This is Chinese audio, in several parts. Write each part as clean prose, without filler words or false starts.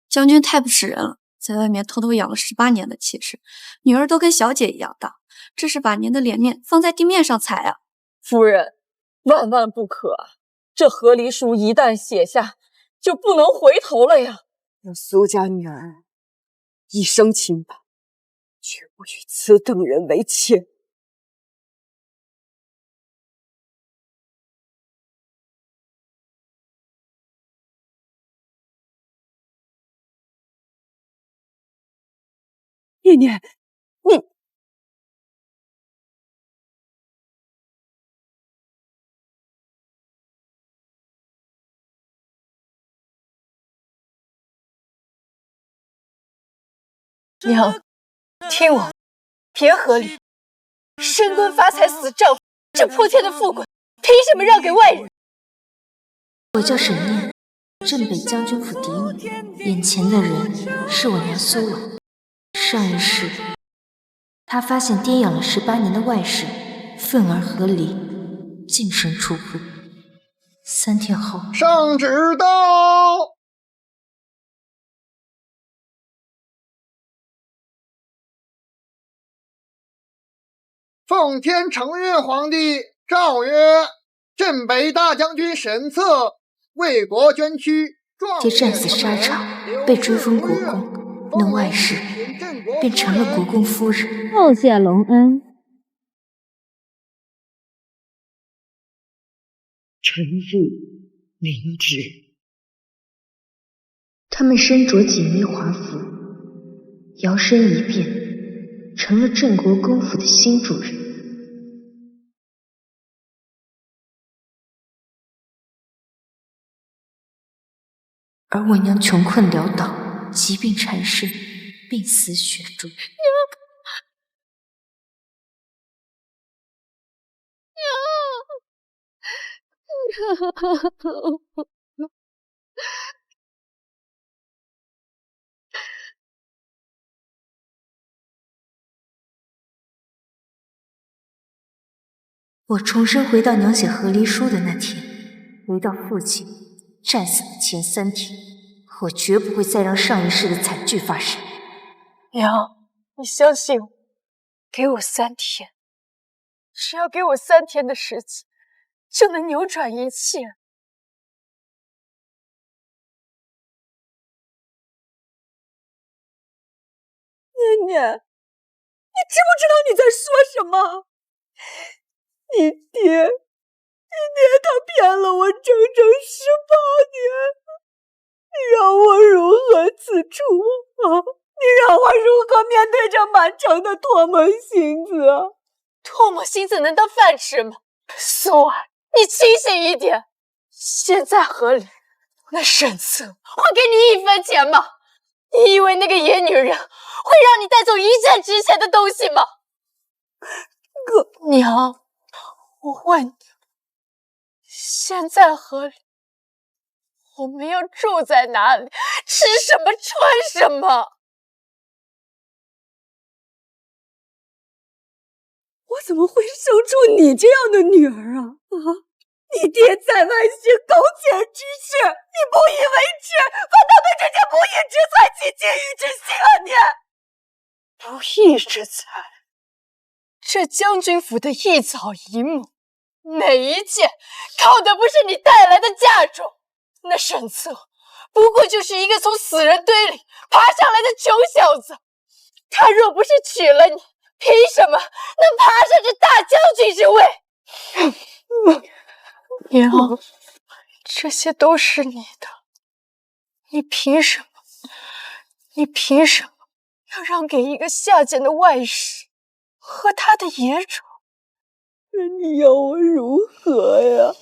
将军太不识人了，在外面偷偷养了18年的妻室，女儿都跟小姐一样大，这是把您的脸面放在地面上踩啊！夫人，万万不可啊！这和离书一旦写下，就不能回头了呀！我苏家女儿一生清白，绝不与此等人为妾。念念，你娘，听我，别和离。申官发财死丈夫，这破天的富贵，凭什么让给外人？我叫沈念，镇北将军府嫡女，眼前的人是我娘苏婉。上一世，她发现爹养了18年的外室，愤而和离，净身出户。3天后，圣旨到。奉天承运皇帝诏曰：镇北大将军沈策为国捐躯，爹战死沙场，被追封国公，那外室便成了国公夫人。叩谢隆恩。臣父明旨。他们身着锦衣华服，摇身一变，成了镇国公府的新主人。而我娘穷困潦倒，疾病缠身，病死雪中。我重生回到娘写和离书的那天，回到父亲战死的前3天，我绝不会再让上一世的惨剧发生。娘，你相信我，给我3天，只要给我3天的时间，就能扭转一切。念念，你知不知道你在说什么？你爹他骗了我整整18年，你让我如何自处啊？你让我如何面对这满城的唾沫星子啊？唾沫星子能当饭吃吗？苏儿，你清醒一点！现在和离，那沈策会给你1分钱吗？你以为那个野女人会让你带走一切值钱的东西吗？娘，我问你，现在和离，我们要住在哪里？吃什么？穿什么？我怎么会生出你这样的女儿啊？你爹在外行苟且之事，你不以为耻，反倒对这件不义之财起觊觎之心啊！你不义之财，这将军府的一草一木，每一件靠的不是你带来的嫁妆。那沈策不过就是一个从死人堆里爬上来的穷小子，他若不是娶了你，凭什么能爬上这大将军之位？娘，这些都是你的，你凭什么？你凭什么要让给一个下贱的外室和他的野种？你要我如何呀？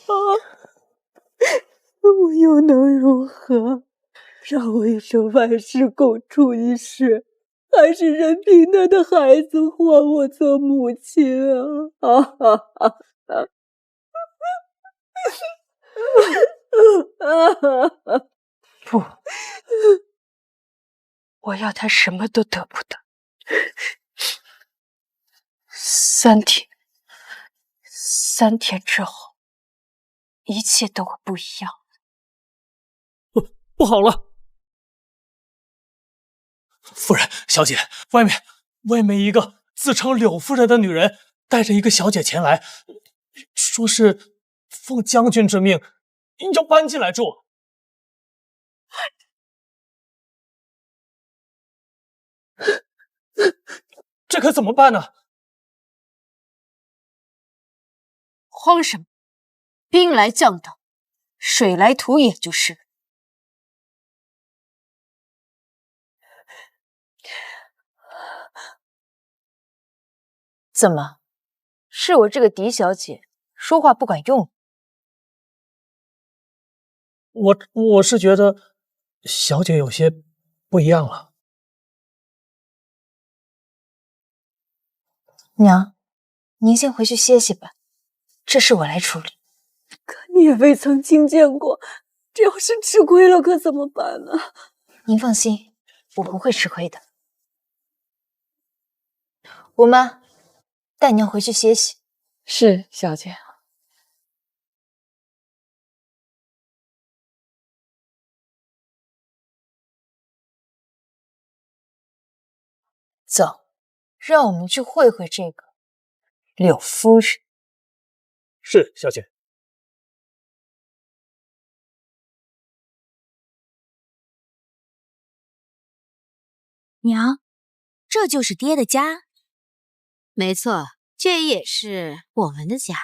我又能如何？让我一生外室共处一室，还是任凭他的孩子换我做母亲啊！不，我要他什么都得不得。3天之后，一切都会不一样。不好了！夫人，小姐，外面一个自称柳夫人的女人带着一个小姐前来，说是奉将军之命要搬进来住。这可怎么办呢？慌什么？兵来将挡，水来土掩就是。怎么？是我这个狄小姐说话不管用？我是觉得小姐有些不一样了。娘，您先回去歇息吧，这事我来处理。可你也未曾经见过，这要是吃亏了可怎么办呢？您放心，我不会吃亏的。吴妈，带娘回去歇息。是，小姐。走，让我们去会会这个柳夫人。是，小姐。娘，这就是爹的家。没错，这也是我们的家。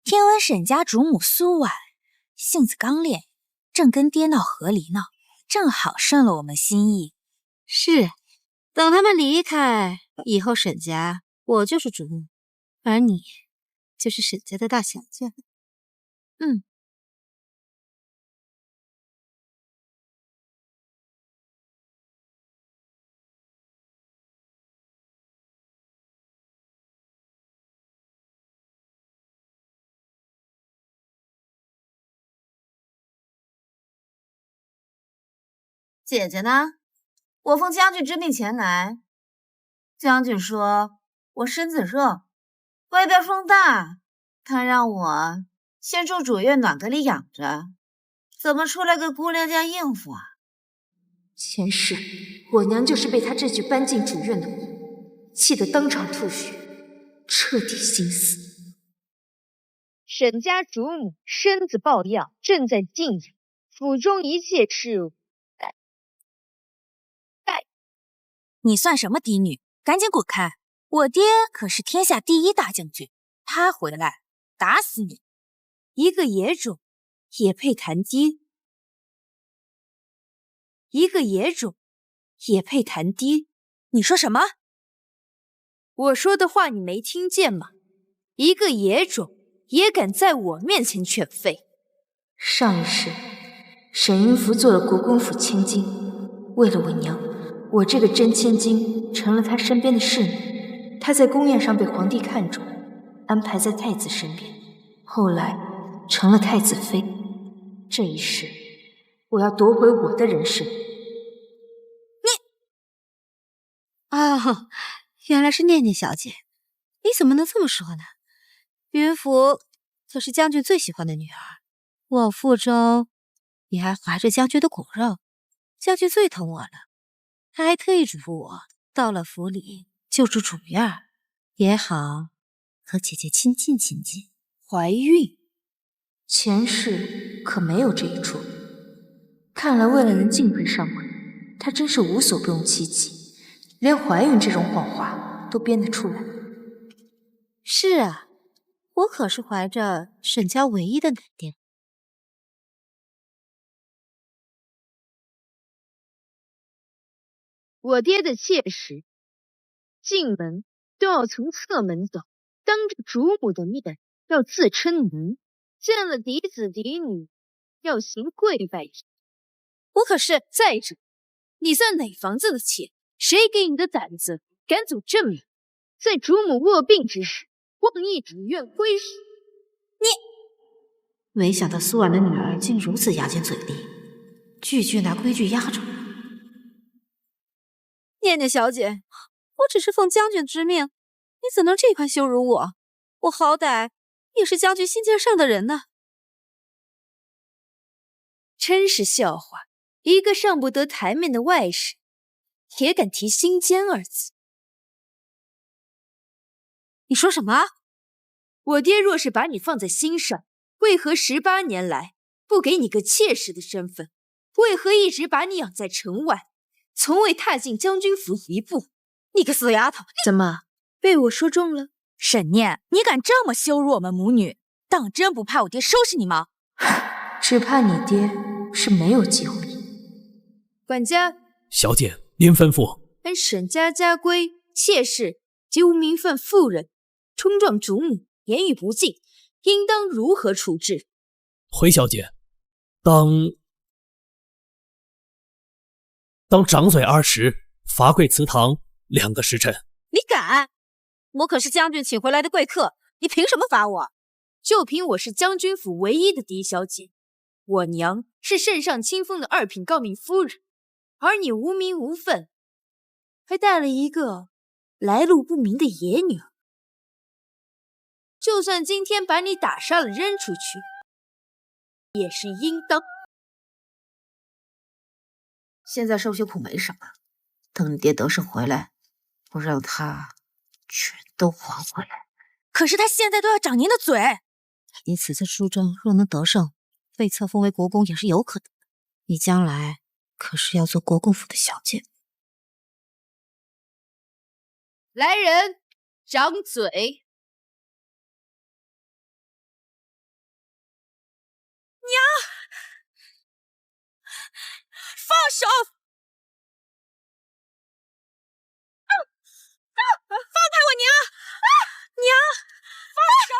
听闻沈家主母苏婉性子刚烈，正跟爹闹和离呢，正好顺了我们心意。是，等他们离开以后，沈家我就是主母，而你就是沈家的大小姐。姐姐呢？我奉将军之命前来，将军说我身子热，外边风大，他让我先住主院暖阁里养着，怎么出来个姑娘家应付啊？前世我娘就是被他这句搬进主院的话气得当场吐血，彻底心死。沈家主母身子抱恙，正在静养，府中一切事务。你算什么嫡女？赶紧滚开！我爹可是天下第一大将军，他回来打死你！一个野种也配谈爹？一个野种也配谈爹？你说什么？我说的话你没听见吗？一个野种也敢在我面前犬吠？上一世，沈云福做了国公府千金，为了我娘，我这个真千金成了他身边的侍女。他在宫宴上被皇帝看中，安排在太子身边，后来成了太子妃。这一世，我要夺回我的人生。啊，原来是念念小姐，你怎么能这么说呢？云福可是将军最喜欢的女儿，我腹中也还怀着将军的骨肉，将军最疼我了。他还特意嘱咐我，到了府里就住主院，也好和姐姐亲近亲近。怀孕，前世可没有这一出。看来为了能敬妃上位，他真是无所不用其极，连怀孕这种谎话都编得出来。是啊，我可是怀着沈家唯一的男丁。我爹的妾室进门都要从侧门走，当着主母的面要自称奴，见了嫡子嫡女要行跪拜。我可是再者，你算哪房子的妾？谁给你的胆子敢走正门？在主母卧病之时，妄议主院规矩。没想到苏婉的女儿竟如此牙尖嘴利，句句拿规矩压着我。念念小姐，我只是奉将军之命，你怎能这般羞辱我？我好歹也是将军心尖上的人呢。真是笑话，一个上不得台面的外甥，也敢提心奸二字？你说什么？我爹若是把你放在心上，为何18年来不给你个妾室的身份？为何一直把你养在城外，从未踏进将军府一步？你个死丫头！怎么被我说中了？沈念，你敢这么羞辱我们母女，当真不怕我爹收拾你吗？只怕你爹是没有机会。管家，小姐，您吩咐。按沈家家规，妾室及无名分妇人冲撞主母，言语不敬，应当如何处置？回小姐，当掌嘴20，罚跪祠堂2个时辰。你敢？我可是将军请回来的贵客，你凭什么罚我？就凭我是将军府唯一的嫡小姐，我娘是圣上亲封的2品诰命夫人，而你无名无分，还带了一个来路不明的野女儿。就算今天把你打杀了扔出去，也是应当。现在收血谱没什么，等你爹得胜回来，我让他全都还回来。可是他现在都要长您的嘴。你此次出征若能得胜，被册封为国公也是有可能的。你将来可是要做国公府的小姐。来人，掌嘴！娘，放手！放开我，娘！娘，放手！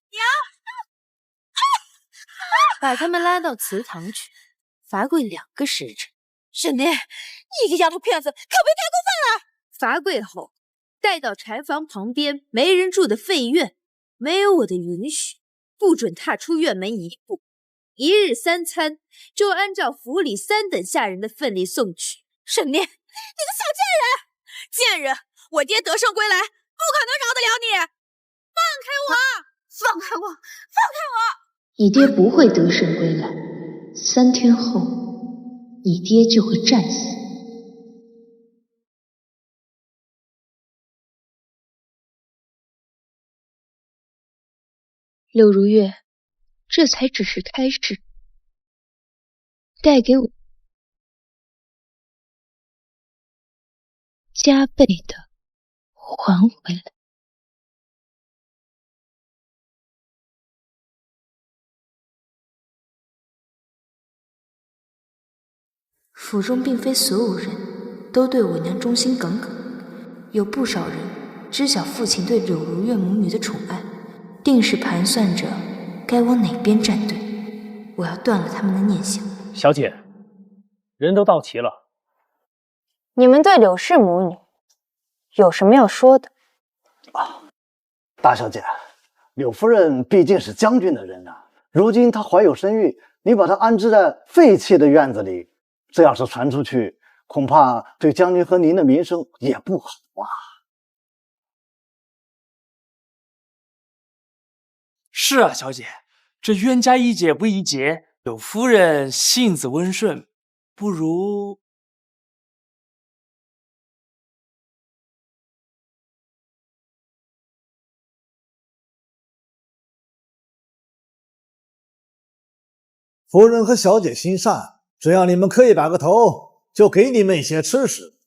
娘！把他们拉到祠堂去，罚跪2个时辰。沈念，你个丫头片子，可别太过分了！罚跪后，带到柴房旁边没人住的废院，没有我的允许，不准踏出院门1步。1日3餐就按照府里3等下人的份例送去。沈念，你个小贱人！贱人！我爹得胜归来，不可能饶得了你！放开我！放开我！放开我！你爹不会得胜归来，3天后，你爹就会战死。柳如月，这才只是开始，带给我加倍的还回来。府中并非所有人都对我娘忠心耿耿，有不少人知晓父亲对柳如月母女的宠爱，定是盘算着该往哪边站队。我要断了他们的念想。小姐，人都到齐了。你们对柳氏母女有什么要说的？大小姐，柳夫人毕竟是将军的人啊，如今她怀有身孕，你把她安置在废弃的院子里，这要是传出去，恐怕对将军和您的名声也不好啊。是啊，小姐，这冤家宜解不宜结，柳夫人性子温顺，不如……夫人和小姐心善，只要你们可以摆个头，就给你们一些吃食。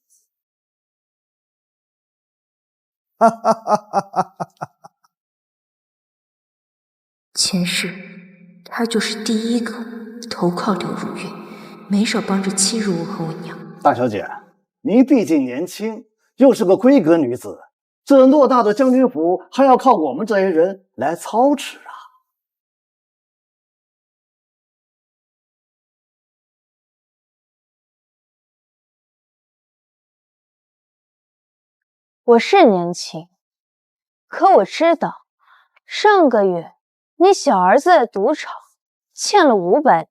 哈哈哈哈哈哈！前世他就是第一个投靠柳如月，没少帮着欺辱我和我娘。大小姐，您毕竟年轻，又是个闺阁女子，这偌大的将军府还要靠我们这些人来操持啊。我是年轻，可我知道，上个月你小儿子在赌场欠了500，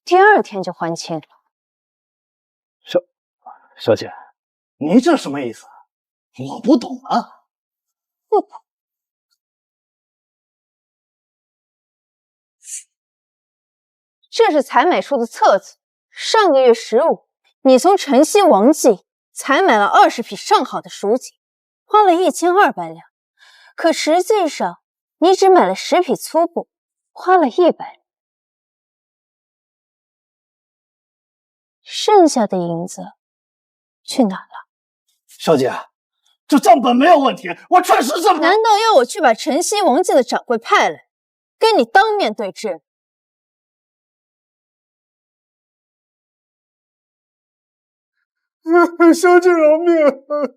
第2天就还清了。小姐，你这什么意思？我不懂啊。不懂。这是采买处的册子，上个月15，你从晨曦王记才买了20匹上好的蜀锦，花了1200两。可实际上，你只买了10匹粗布，花了100两。剩下的银子去哪了？小姐，这账本没有问题，我确实是……难道要我去把晨曦王记的掌柜派来，跟你当面对质？小姐饶命！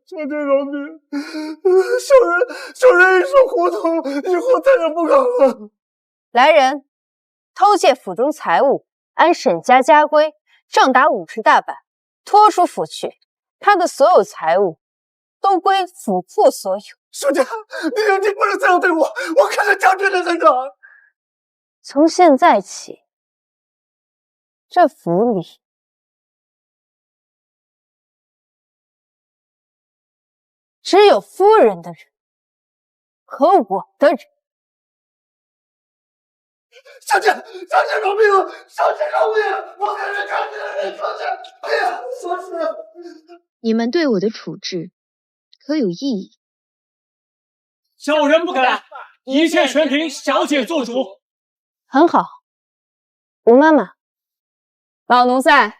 小姐饶命！小人一时糊涂，以后再也不敢了。来人，偷窃府中财物，按沈家家规，杖打50大板，拖出府去。他的所有财物都归府库所有。小姐，你不能这样对我，我可是将军的人啊！从现在起，这府里只有夫人的人和我的人。小姐饶命啊！小姐饶命！我可是将军的人，小姐！哎呀，说是。你们对我的处置可有异议？小人不敢，一切全凭小姐做主。很好，吴妈妈，老奴在。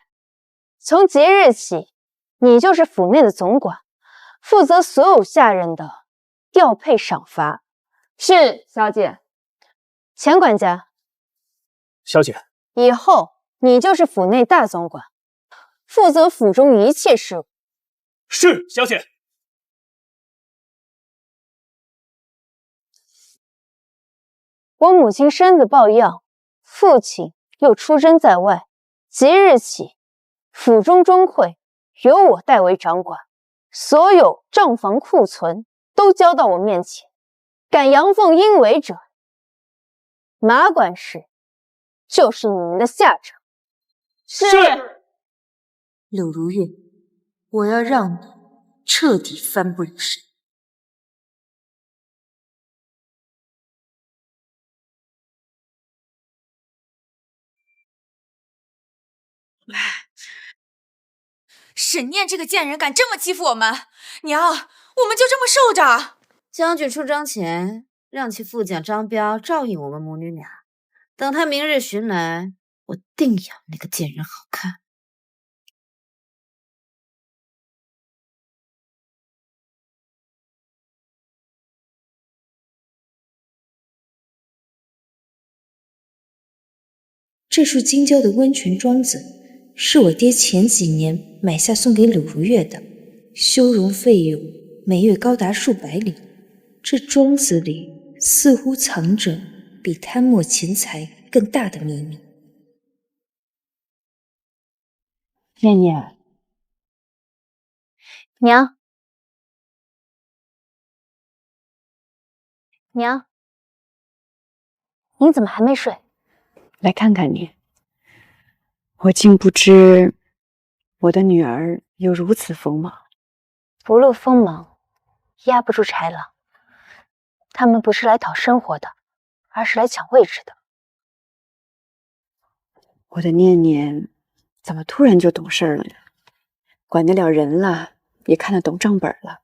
从即日起，你就是府内的总管，负责所有下人的调配赏罚。是，小姐。钱管家，小姐，以后你就是府内大总管，负责府中一切事务。是，小姐。我母亲身子抱恙，父亲又出征在外，即日起，府中钟会由我代为掌管，所有账房库存都交到我面前，敢阳奉阴违者，马管事就是你们的下场。是。柳如月，我要让你彻底翻不了身。沈念这个贱人敢这么欺负我们，娘，我们就这么受着。将军出征前，让其副将张彪照应我们母女俩，等他明日寻来，我定要那个贱人好看。这束京郊的温泉庄子，是我爹前几年买下送给柳如月的，修容费用每月高达数百两。这庄子里似乎藏着比贪墨钱财更大的秘密。念念，娘，娘，你怎么还没睡？来看看你，我竟不知我的女儿有如此锋芒。不露锋芒，压不住豺狼。他们不是来讨生活的，而是来抢位置的。我的念念怎么突然就懂事了呢？管得了人了，也看得懂账本了。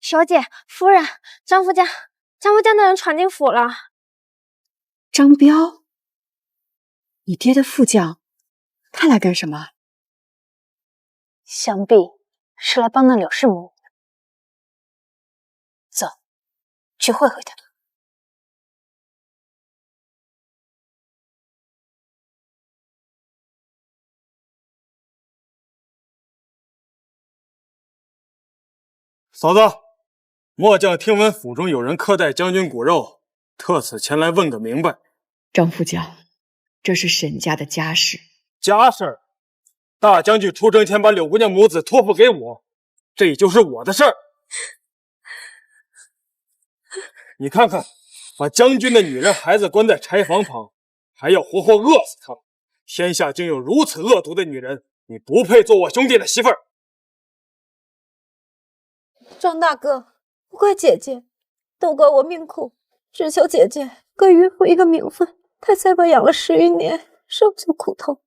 小姐，夫人，张夫家的人闯进府了。张彪，你爹的副将，他来干什么？想必是来帮那柳氏母女。走，去会会他。嫂子，末将听闻府中有人苛待将军骨肉，特此前来问个明白。张副将，这是沈家的家事。家事？大将军出征前把柳姑娘母子托付给我，这也就是我的事儿。你看看，把将军的女人孩子关在柴房旁，还要活活饿死他们。天下竟有如此恶毒的女人，你不配做我兄弟的媳妇儿。张大哥，不怪姐姐，都怪我命苦，只求姐姐给岳父一个名分。他才把养了10余年，受尽苦头，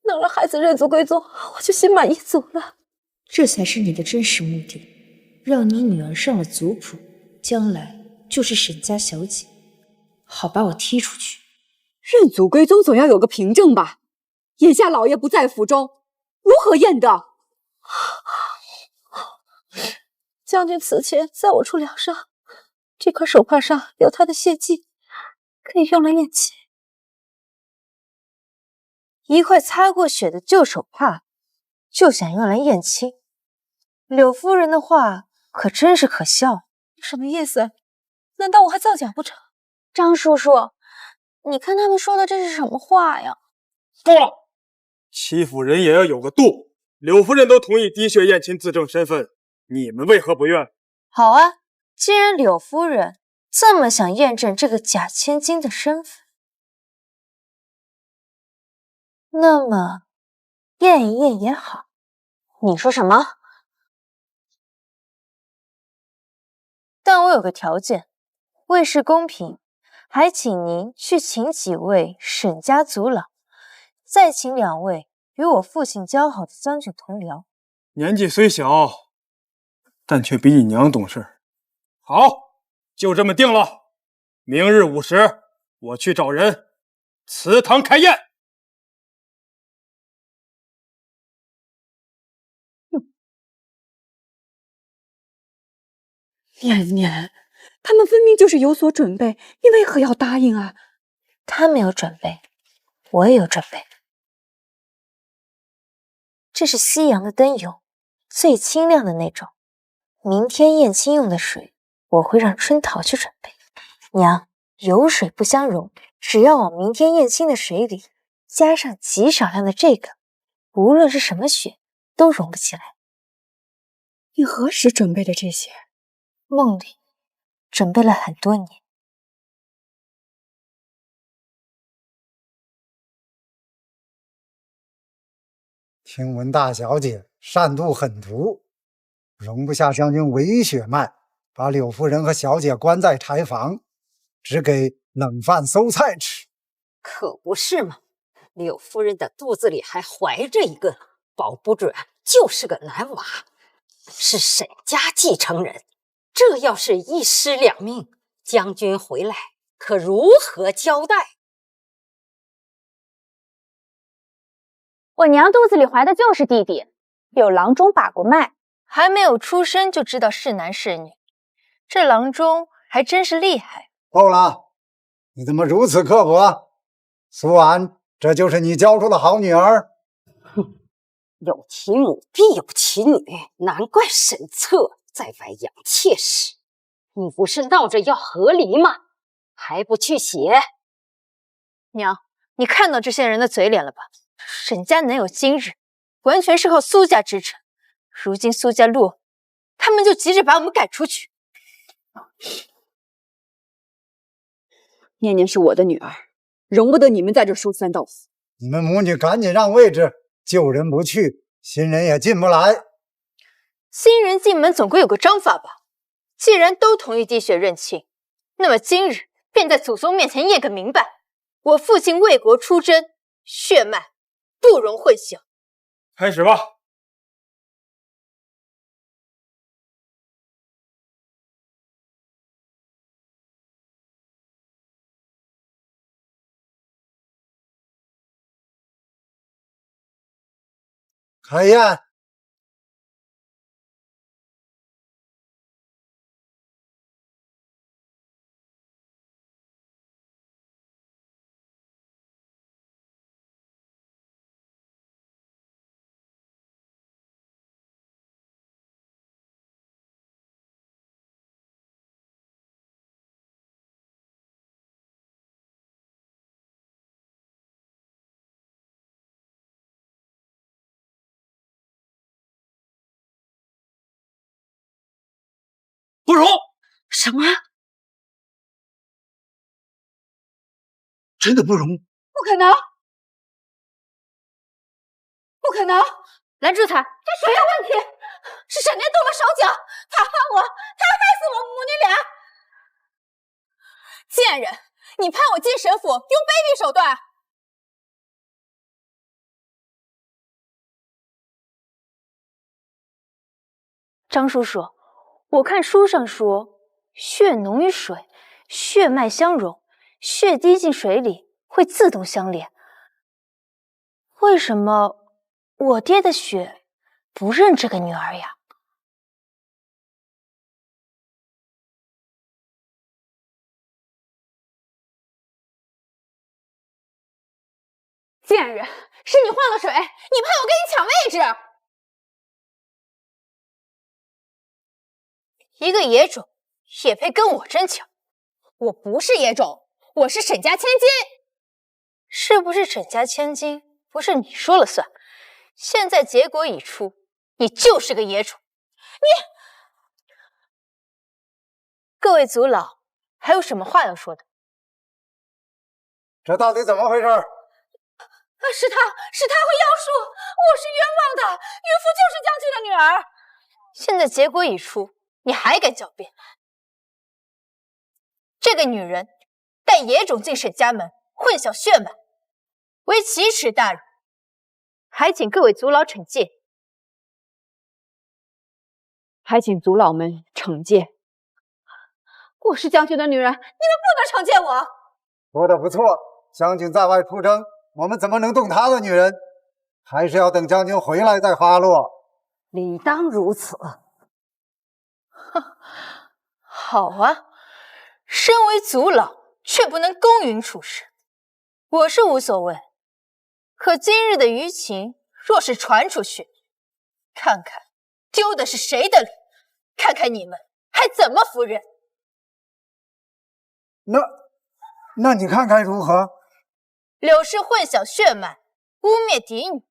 能让孩子认祖归宗，我就心满意足了。这才是你的真实目的，让你女儿上了族谱，将来就是沈家小姐，好把我踢出去。认祖归宗总要有个凭证吧？眼下老爷不在府中，如何验的？将军此前在我处疗伤，这块手帕上有他的血迹，可以用来验亲。一块擦过血的旧手帕，就想用来验亲？柳夫人的话可真是可笑。什么意思？难道我还造假不成？张叔叔，你看他们说的这是什么话呀？够了！欺负人也要有个度。柳夫人都同意滴血验亲自证身份，你们为何不愿？好啊，既然柳夫人这么想验证这个假千金的身份，那么验一验也好。你说什么？但我有个条件，为是公平，还请您去请几位沈家族老，再请2位与我父亲交好的将军同僚。年纪虽小，但却比你娘懂事。好，就这么定了。明日午时，我去找人，祠堂开宴。念念，他们分明就是有所准备，你为何要答应啊？他们有准备，我也有准备。这是西洋的灯油，最清亮的那种。明天宴亲用的水，我会让春桃去准备。娘，油水不相容，只要往明天宴亲的水里加上极少量的这个，无论是什么血都溶不起来。你何时准备的这些？梦里准备了很多年。听闻大小姐善妒狠毒，容不下将军唯一血脉，把柳夫人和小姐关在柴房，只给冷饭馊菜吃。可不是嘛，柳夫人的肚子里还怀着一个，保不准就是个男娃，是沈家继承人。这要是一尸两命，将军回来可如何交代？我娘肚子里怀的就是弟弟，有郎中把过脉，还没有出生就知道是男是女，这郎中还真是厉害。够了，你怎么如此刻薄？苏婉，这就是你教出的好女儿？哼，有其母必有其女，难怪沈策在外养妾室。你不是闹着要和离吗？还不去写？娘，你看到这些人的嘴脸了吧？沈家能有今日，完全是靠苏家支撑。如今苏家落，他们就急着把我们赶出去。念念是我的女儿，容不得你们在这说三道四。你们母女赶紧让位置，旧人不去，新人也进不来。新人进门总归有个章法吧？既然都同意滴血认亲，那么今日便在祖宗面前验个明白。我父亲为国出征，血脉不容混淆。开始吧。开宴。不容！什么？真的不容？不可能！不可能！拦住他！这谁有问题？是沈念动了手脚，他害我，他害死我母女俩！贱人，你派我进沈府，用卑鄙手段！张叔叔，我看书上说，血浓于水，血脉相融，血滴进水里会自动相连。为什么我爹的血不认这个女儿呀？贱人，是你换了水，你怕我跟你抢位置？一个野种也配跟我争抢？我不是野种，我是沈家千金。是不是沈家千金不是你说了算？现在结果已出，你就是个野种。各位族老，还有什么话要说的？这到底怎么回事？是他会妖术，我是冤枉的，岳父就是将军的女儿。现在结果已出，你还敢狡辩？这个女人带野种进沈家门，混淆血脉，为奇耻大辱，还请各位族老惩戒。还请族老们惩戒。我是将军的女人，你们不能惩戒我。说的不错，将军在外出征，我们怎么能动他的女人？还是要等将军回来再发落。理当如此。好啊，身为族老，却不能公允处事。我是无所谓，可今日的舆情若是传出去，看看丢的是谁的脸，看看你们还怎么服人。那你看该如何？柳氏混淆血脉，污蔑嫡女，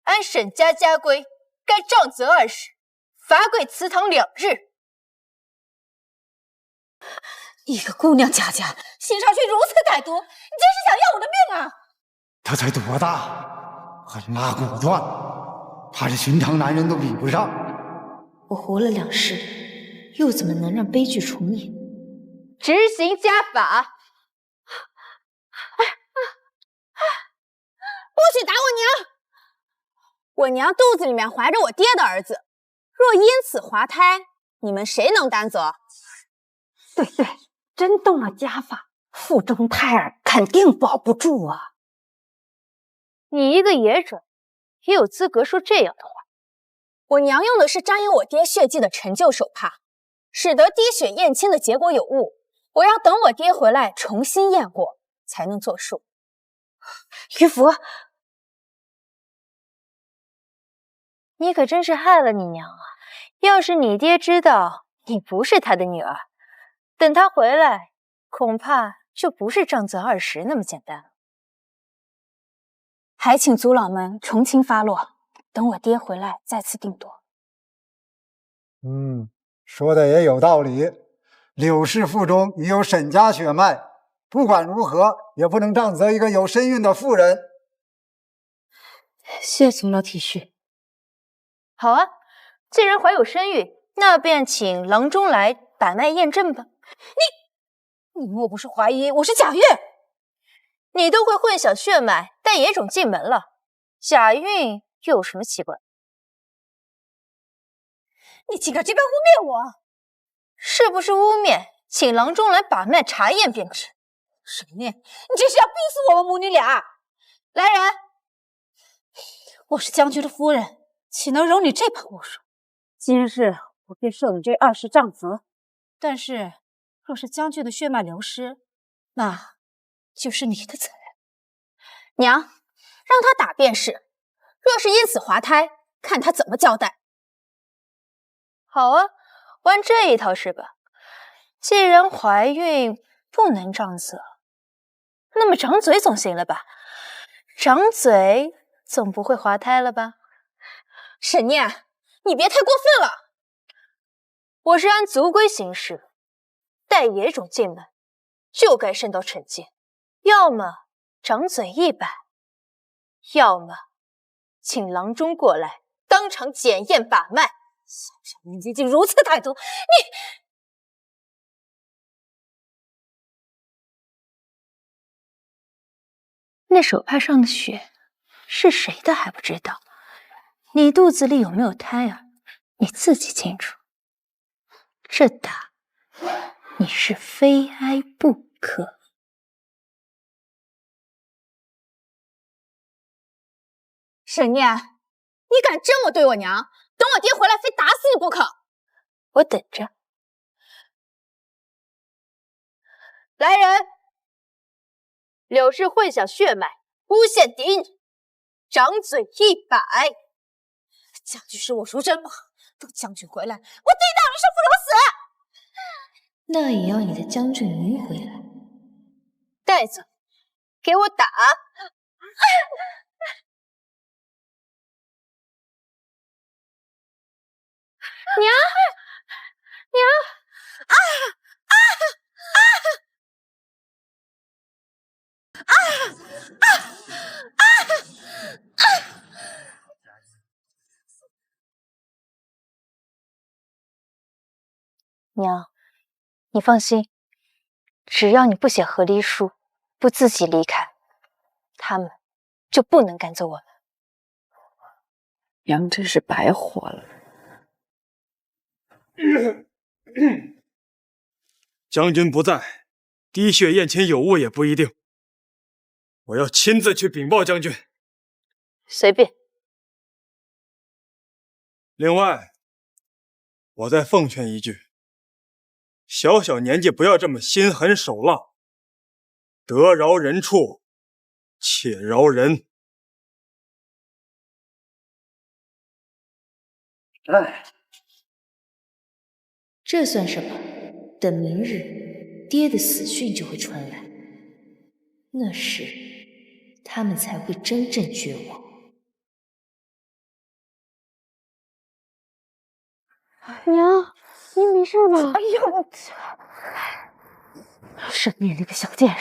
按沈家家规，该杖责20时，罚跪祠堂2日。一个姑娘家心上却如此歹毒，你真是想要我的命啊！他才多大，狠辣果断，怕是寻常男人都比不上。我活了2世，又怎么能让悲剧重演？执行家法！不许打我娘！我娘肚子里面怀着我爹的儿子，若因此滑胎，你们谁能担责？对，真动了家法，腹中胎儿肯定保不住啊！你一个野种，也有资格说这样的话？我娘用的是沾有我爹血迹的陈旧手帕，使得滴血验亲的结果有误。我要等我爹回来重新验过，才能作数。于福，你可真是害了你娘啊！要是你爹知道你不是他的女儿，等他回来，恐怕就不是杖责20时那么简单了。还请族老们重新发落，等我爹回来再次定夺。说的也有道理。柳氏腹中已有沈家血脉，不管如何也不能杖责一个有身孕的妇人。谢族老体恤。好啊，既然怀有身孕，那便请郎中来把脉验证吧。你莫不是怀疑我是假孕？你都会混淆血脉，带野种进门了，假孕又有什么奇怪？你竟敢这般污蔑我！是不是污蔑？请郎中来把脉查验便知。沈念，你这是要逼死我们母女俩！来人！我是将军的夫人，岂能容你这般侮辱？今日我便受你这20杖责，但是若是将军的血脉流失，那就是你的责任。娘，让他打便是。若是因此滑胎，看他怎么交代。好啊，玩这一套是吧？既然怀孕不能掌责，那么掌嘴总行了吧？掌嘴总不会滑胎了吧？沈念，你别太过分了。我是按族规行事，带野种进门就该受到惩戒，要么掌嘴100，要么请郎中过来当场检验把脉。小小年纪竟如此歹毒，那手帕上的血是谁的还不知道？你肚子里有没有胎儿？你自己清楚。这打你是非挨不可。沈念，你敢这么对我娘？等我爹回来，非打死你不可！我等着。来人！柳氏混淆血脉，诬陷嫡女，掌嘴100。将军是我淑珍吗？等将军回来，我爹当你是不留死！那也要你的将军鱼回来。带走，给我打！娘，娘，啊啊啊啊啊啊！娘，你放心，只要你不写和离书，不自己离开，他们就不能赶走我们。娘真是白活了。将军不在，滴血宴前有误也不一定。我要亲自去禀报将军。随便。另外，我再奉劝一句：小小年纪不要这么心狠手辣，得饶人处且饶人。哎，这算什么？等明日爹的死讯就会传来，那时他们才会真正绝望。娘，您没事吧？哎呦，沈念那个小贱人，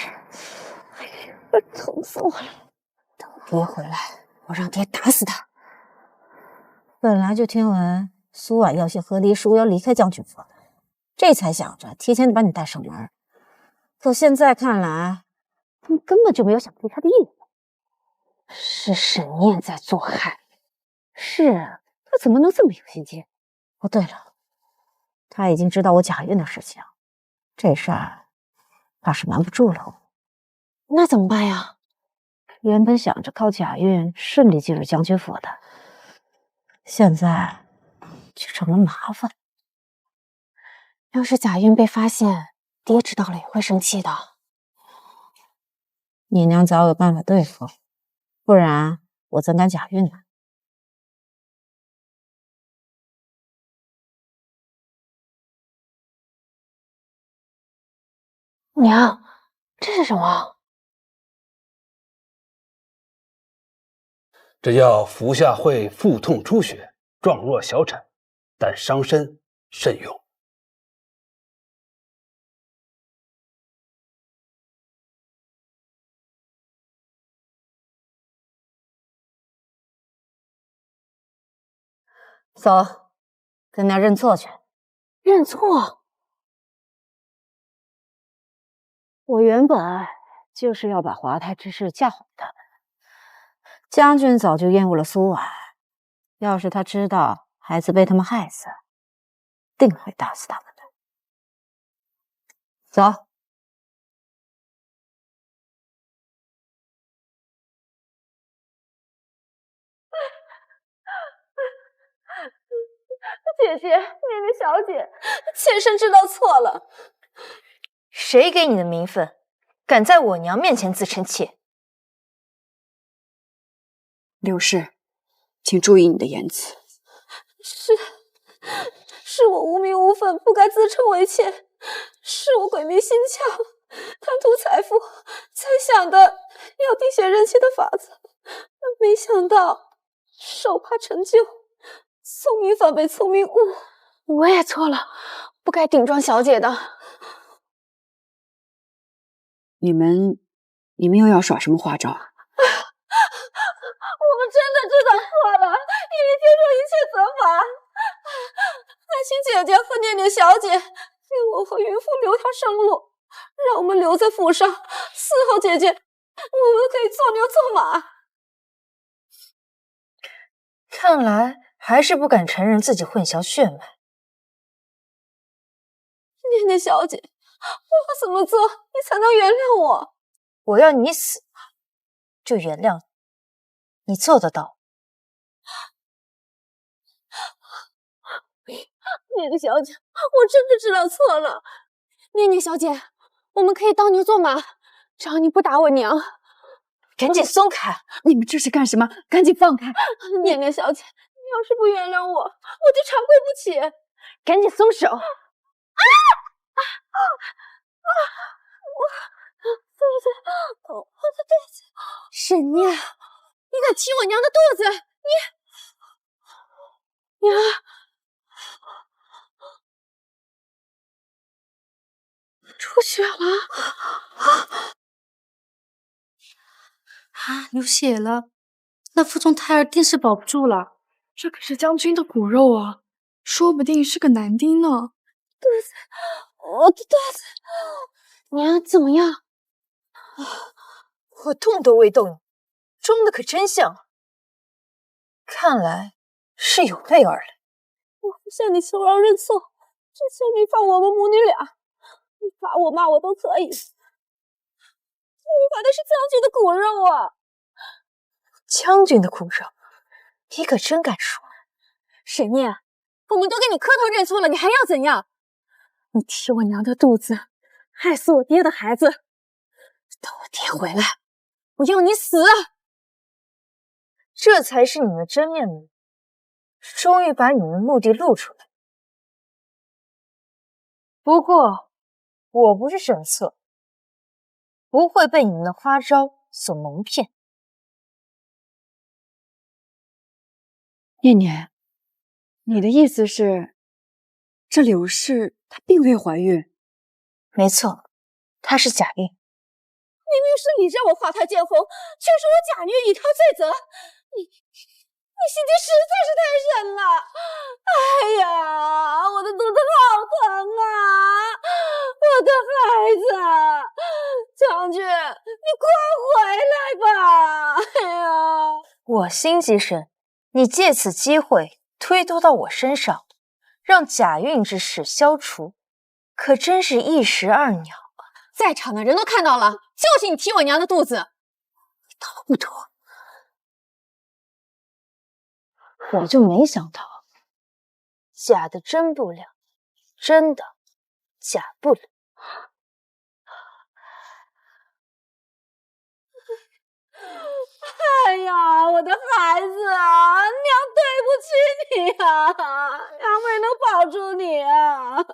哎呀，疼死我了！等爹回来，我让爹打死他。本来就听闻苏婉要写和离书，要离开将军府的，这才想着提前把你带上门。可现在看来，他们根本就没有想离开的意思。是沈念在做害。是啊，他怎么能这么有心机？哦，对了，他已经知道我假孕的事情，这事儿怕是瞒不住了。那怎么办呀？原本想着靠假孕顺利进入将军府的，现在却成了麻烦。要是假孕被发现，爹知道了也会生气的。你娘早有办法对付，不然我怎敢假孕呢？娘，这是什么？这叫服下会腹痛出血，状若小产，但伤身，慎用。走，跟娘认错去。认错？我原本就是要把华泰之事嫁祸他们。将军早就厌恶了苏婉，要是他知道孩子被他们害死，定会打死他们的。走。姐姐，念念小姐，妾身知道错了。谁给你的名分，敢在我娘面前自称妾？柳氏，请注意你的言辞。是我无名无分，不该自称为妾，是我鬼迷心窍，贪图财富，才想的要滴血认亲的法子，没想到手帕陈旧，聪明反被聪明误。我也错了，不该顶撞小姐的。你们又要耍什么花招？我们真的知道错了，因为接受一切责罚。还请姐姐和念念小姐给我和云父留条生路，让我们留在府上，伺候姐姐，我们可以做牛做马。看来还是不敢承认自己混淆血脉。念念小姐，我怎么做你才能原谅我？我要你死就原谅你，你做得到？念念小姐，我真的知道错了。念念小姐，我们可以当牛做马，只要你不打我娘。赶紧松开！你们这是干什么？赶紧放开！念念小姐，你要是不原谅我，我就长跪不起。赶紧松手！我的肚子！沈念，你敢踢我娘的肚子？你娘！出血了！啊，流血了！那腹中胎儿定是保不住了。这可是将军的骨肉啊，说不定是个男丁呢。肚子，我的肚子！娘，怎么样？我动都未动，装的可真像。看来是有备而来。我向你求饶认错，只求你放我们母女俩。你罚我骂我都可以。我罚的是将军的骨肉啊！将军的骨肉，你可真敢说！沈念，我们都给你磕头认错了，你还要怎样？你踢我娘的肚子，害死我爹的孩子。等我爹回来，我要你死！这才是你们的真面目，终于把你们的目的露出来。不过，我不是神策，不会被你们的花招所蒙骗。念念，你的意思是，这柳氏她并未怀孕？没错，她是假孕。明明是你让我画她见红，却说我假孕以挑罪责。你心机实在是太深了！哎呀，我的肚子好疼啊！我的孩子，将军，你快回来吧！哎呀，我心机深，你借此机会推脱到我身上，让假孕之事消除，可真是一石二鸟啊！在场的人都看到了，就是你踢我娘的肚子，你逃不脱。我就没想到，假的真不了，真的假不了。哎呀，我的孩子啊，娘对不起你啊，娘没能保住你啊。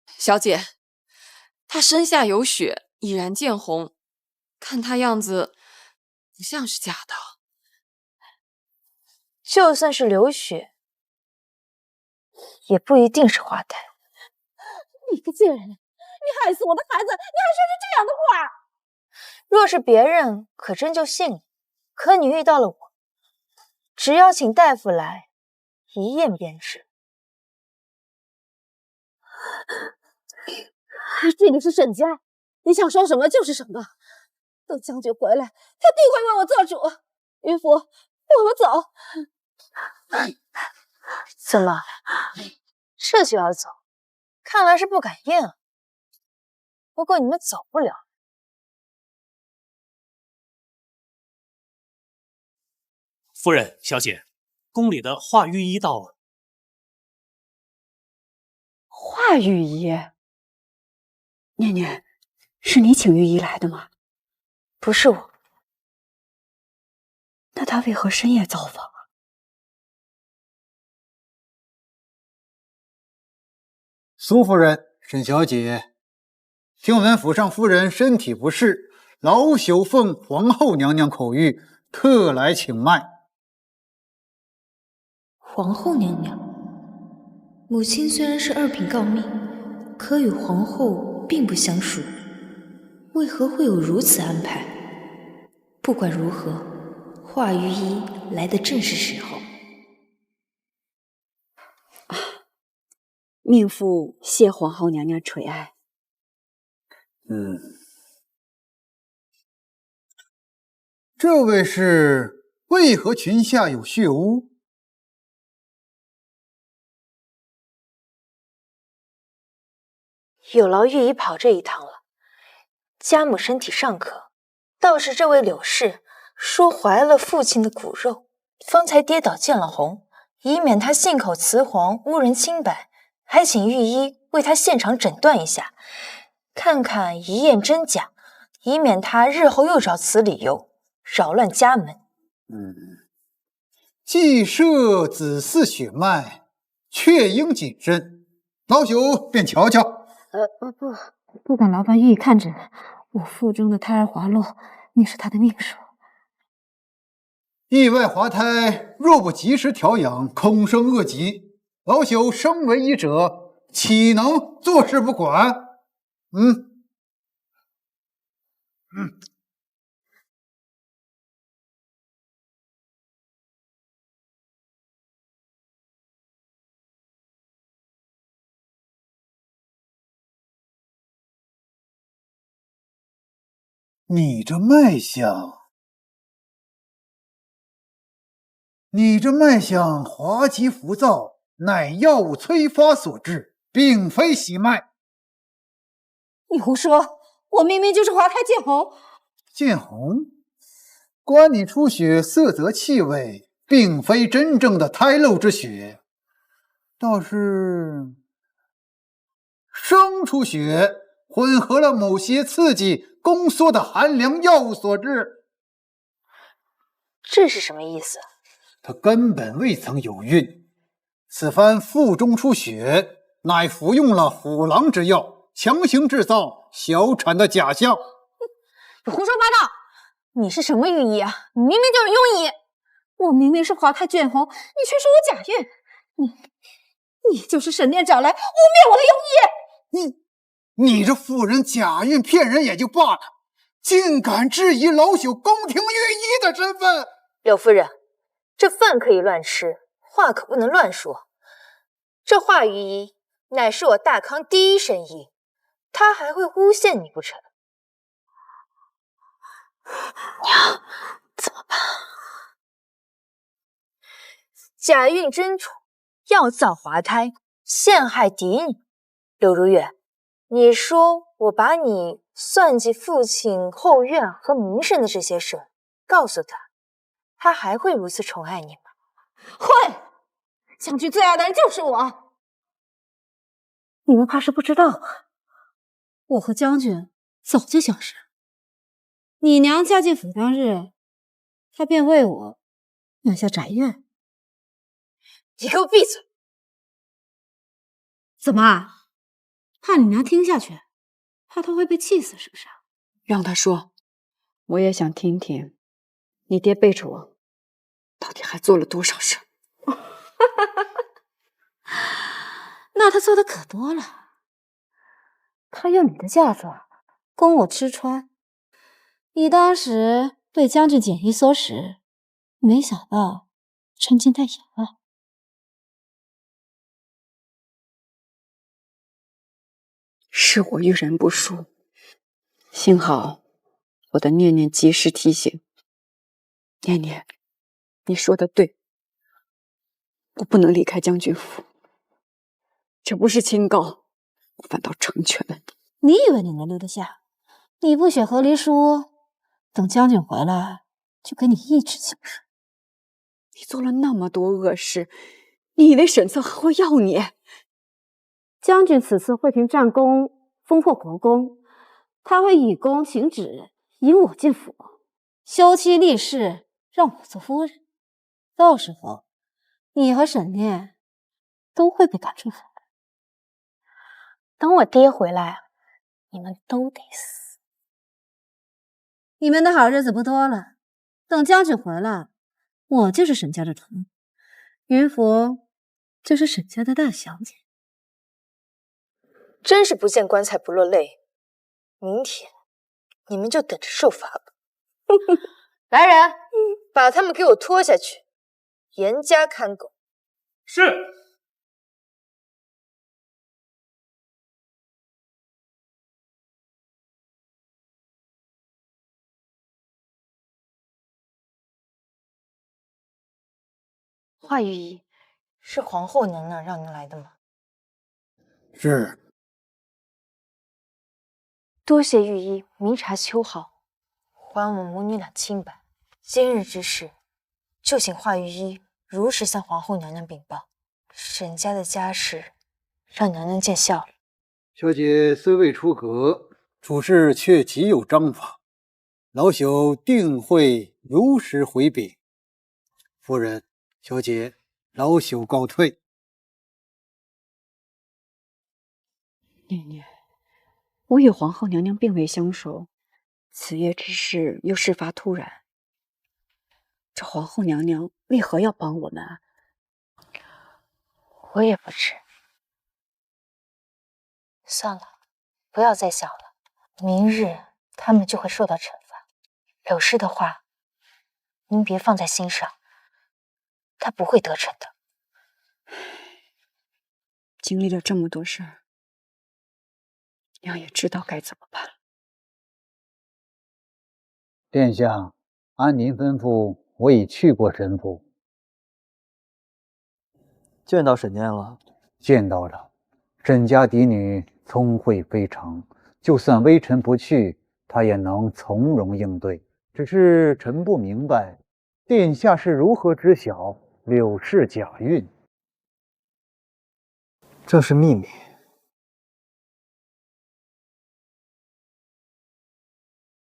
小姐，她身下有血，已然见红，看她样子不像是假的。就算是流血，也不一定是花胎。你个贱人，你害死我的孩子，你还说出这样的话！若是别人，可真就信了。可你遇到了我，只要请大夫来，一验便知。这里是沈家，你想说什么就是什么。等将军回来，他定会为我做主。云福，我们走。怎么，这就要走？看来是不敢验了。不过你们走不了。夫人、小姐，宫里的华御医到了。华御医，念念，是你请御医来的吗？不是我。那他为何深夜造访？苏夫人、沈小姐，听闻府上夫人身体不适，老朽奉皇后娘娘口谕，特来请脉。皇后娘娘，母亲虽然是二品诰命，可与皇后并不相属，为何会有如此安排？不管如何，华御医来的正是时候。命妇谢皇后娘娘垂爱。这位是为何裙下有血污？有劳御医跑这一趟了。家母身体尚可，倒是这位柳氏说怀了父亲的骨肉，方才跌倒见了红，以免他信口雌黄污人清白，还请御医为他现场诊断一下，看看一验真假，以免他日后又找此理由扰乱家门。既涉子嗣血脉，确应谨慎，老朽便瞧瞧。不敢劳烦御医看诊，我腹中的胎儿滑落，你是他的命数。意外滑胎，若不及时调养，恐生恶疾。老朽身为医者，岂能坐视不管？你这脉象滑稽浮躁，乃药物催发所致，并非喜脉。你胡说！我明明就是滑胎见红。见红？观你出血色泽气味，并非真正的胎漏之血，倒是生出血，混合了某些刺激宫缩的寒凉药物所致。这是什么意思？他根本未曾有孕，此番腹中出血，乃服用了虎狼之药，强行制造小产的假象。你胡说八道！你是什么御医啊？你明明就是庸医！我明明是滑胎见红，你却说我假孕！你就是沈殿找来污蔑我的庸医！你这妇人假孕骗人也就罢了，竟敢质疑老朽宫廷御医的身份！柳夫人，这饭可以乱吃，话可不能乱说。这华御医乃是我大康第一神医，他还会诬陷你不成？娘，怎么办？假孕真宠，药造滑胎，陷害嫡女。柳如月，你说我把你算计父亲后院和名声的这些事告诉他，他还会如此宠爱你吗？会，将军最爱的人就是我。你们怕是不知道啊，我和将军早就相识。你娘嫁进府当日，他便为我买下宅院。你给我闭嘴！怎么，怕你娘听下去，怕她会被气死是不是？让他说，我也想听听，你爹背着我，到底还做了多少事？那他做的可多了。他用你的嫁妆供我吃穿，你当时对将军检医所使，没想到趁机代言了。是我遇人不淑，幸好我的念念及时提醒。念念，你说的对，我不能离开将军府，这不是清告，我反倒成全了你。你以为你能留得下？你不写和离书，等将军回来就给你一纸情书。你做了那么多恶事，你以为沈策还会要你？将军此次会平战功，封破国公，他会以功请旨，引我进府，休妻立室，让我做夫人。到时候，你和沈念都会被赶出府的。等我爹回来，你们都得死。你们的好日子不多了，等将军回来，我就是沈家的头，云福就是沈家的大小姐。真是不见棺材不落泪，明天你们就等着受罚吧。来人，把他们给我拖下去，严加看管。是。华御医，是皇后娘娘让您来的吗？是。多谢御医明察秋毫，还我母女俩清白。今日之事，就请华御医如实向皇后娘娘禀报。沈家的家事，让娘娘见笑了。小姐虽未出阁，处事却极有章法，老朽定会如实回禀。夫人，小姐，老朽告退。念念，我与皇后娘娘并未相熟，此夜之事又事发突然，这皇后娘娘为何要帮我们啊？我也不知。算了，不要再想了。明日他们就会受到惩罚。柳氏的话，您别放在心上，他不会得逞的。经历了这么多事儿，娘也知道该怎么办。殿下，按您吩咐，我已去过沈府。见到沈念了？见到了。沈家嫡女聪慧非常，就算微臣不去，她也能从容应对。只是臣不明白，殿下是如何知晓柳氏假孕？这是秘密。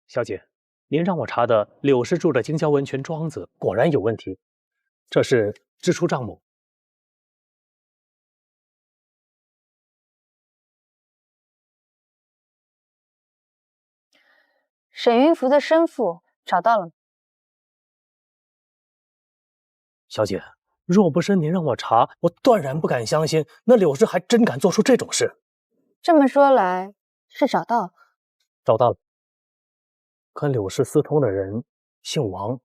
小姐，您让我查的柳氏住的京郊温泉庄子果然有问题，这是支出账目。沈云福的生父找到了吗？小姐，若不是您让我查，我断然不敢相信那柳氏还真敢做出这种事。这么说来，是找到了？找到了。跟柳氏私通的人姓王，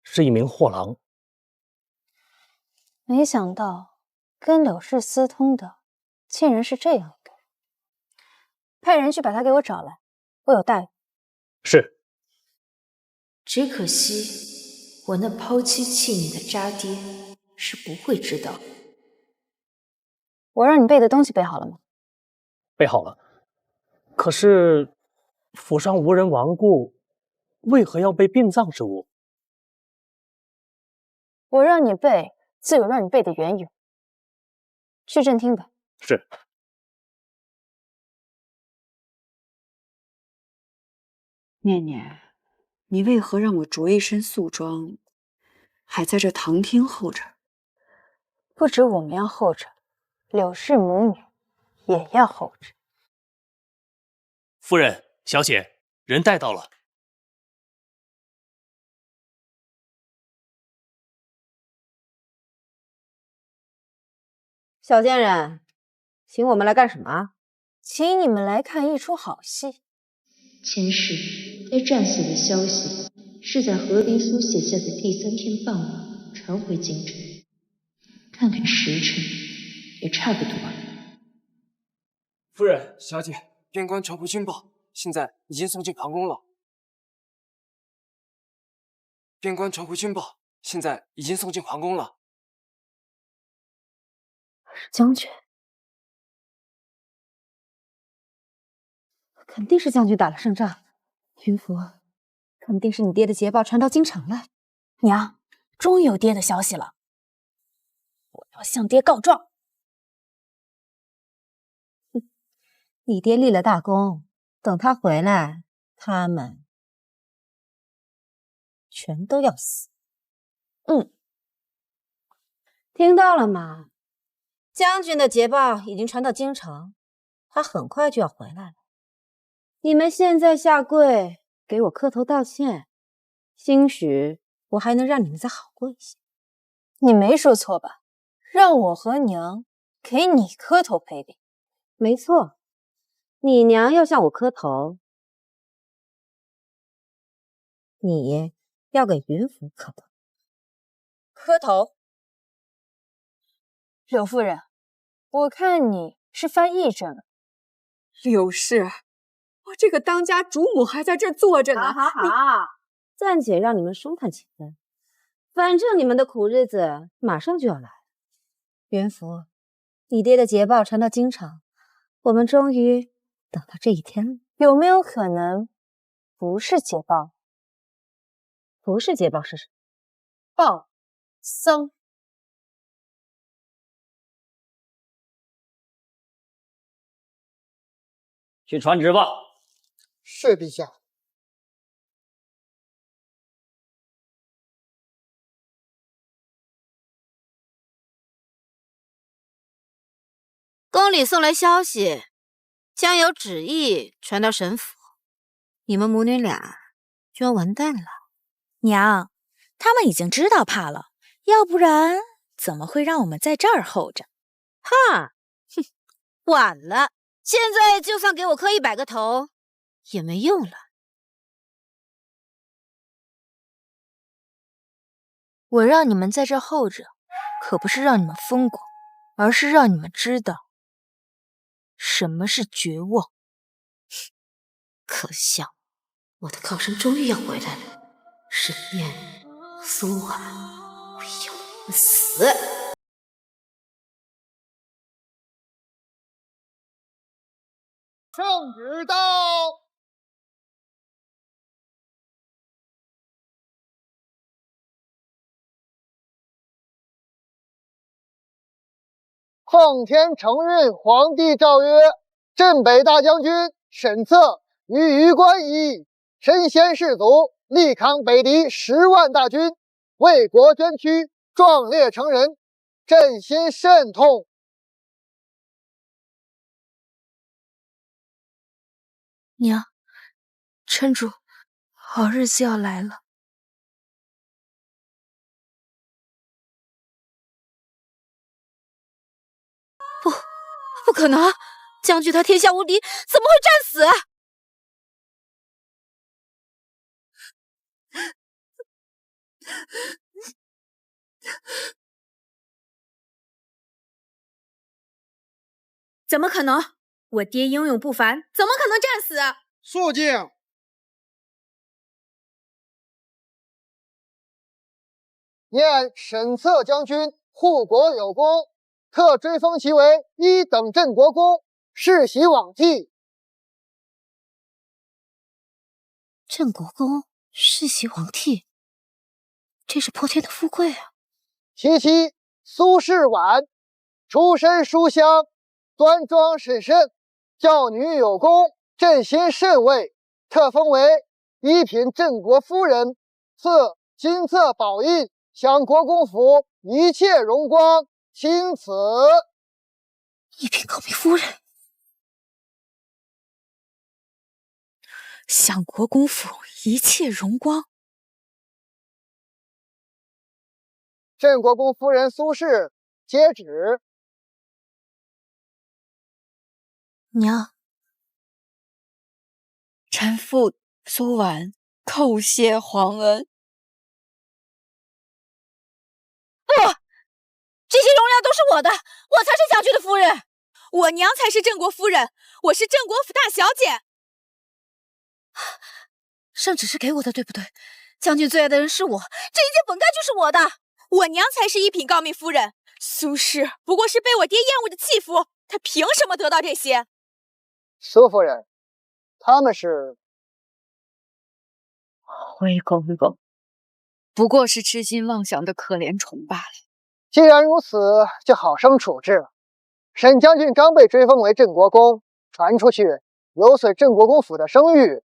是一名货郎。没想到跟柳氏私通的竟然是这样一个人。派人去把他给我找来，我有待遇。是。只可惜我那抛妻弃女的渣爹是不会知道。我让你备的东西备好了吗？备好了。可是府上无人亡故，为何要备殡葬之物？我让你备，自有让你备的缘由。去正厅吧。是。念念，你为何让我着一身素装，还在这堂厅候着？不止我们要候着，柳氏母女也要候着。夫人，小姐，人带到了。小贱人，请我们来干什么？请你们来看一出好戏。前世该战死的消息是在何灵苏写下的第3天傍晚传回京城，看看时辰也差不多了。夫人，小姐，边关传回军报，现在已经送进皇宫了。边关传回军报，现在已经送进皇宫了。是将军，肯定是将军打了胜仗。云福，肯定是你爹的捷报传到京城了。娘，终于有爹的消息了，我要向爹告状。你爹立了大功，等他回来，他们全都要死。听到了吗？将军的捷报已经传到京城，他很快就要回来了。你们现在下跪给我磕头道歉，兴许我还能让你们再好过一些。你没说错吧？让我和娘给你磕头赔礼。没错，你娘要向我磕头，你要给云府磕头。磕头。柳夫人，我看你是犯癔症了。柳氏，我这个当家主母还在这儿坐着呢。好，暂且让你们舒坦几分，反正你们的苦日子马上就要来了。云福，你爹的捷报传到京城，我们终于等到这一天了。有没有可能不是捷报？不是捷报是什么？报丧。去传旨吧。是陛下。宫里送来消息，将有旨意传到神府，你们母女俩就要完蛋了。娘，他们已经知道怕了，要不然怎么会让我们在这儿候着？哈，哼，晚了，现在就算给我磕100个头也没用了。我让你们在这候着，可不是让你们疯狂，而是让你们知道什么是绝望。可笑，我的靠山终于要回来了。沈念、苏婉，我要你们死！圣旨到。奉天承运皇帝诏曰：镇北大将军沈策与余关一身先士卒，力抗北敌10万大军，为国捐躯，壮烈成仁，朕心甚痛。娘，撑住，好日子要来了。不可能！将军他天下无敌，怎么会战死？怎么可能？我爹英勇不凡，怎么可能战死？肃静！念沈策将军护国有功，特追封其为1等镇国公，世袭罔替。镇国公世袭罔替，这是破天的富贵啊！其妻苏氏婉，出身书香，端庄审慎，教女有功，朕心甚慰，特封为1品镇国夫人，赐金色宝印，享国公府一切荣光。钦此。1品高明夫人，享国公府一切荣光。镇国公夫人苏氏接旨。娘，臣妇苏婉叩谢皇恩。不，这些荣耀都是我的，我才是将军的夫人，我娘才是镇国夫人，我是镇国府大小姐。圣旨是给我的，对不对？将军最爱的人是我，这一切本该就是我的。我娘才是1品诰命夫人，苏氏不过是被我爹厌恶的弃妇，她凭什么得到这些？苏夫人，他们是回公公，不过是痴心妄想的可怜虫罢了。既然如此，就好生处置。沈将军刚被追封为镇国公，传出去有损镇国公府的声誉。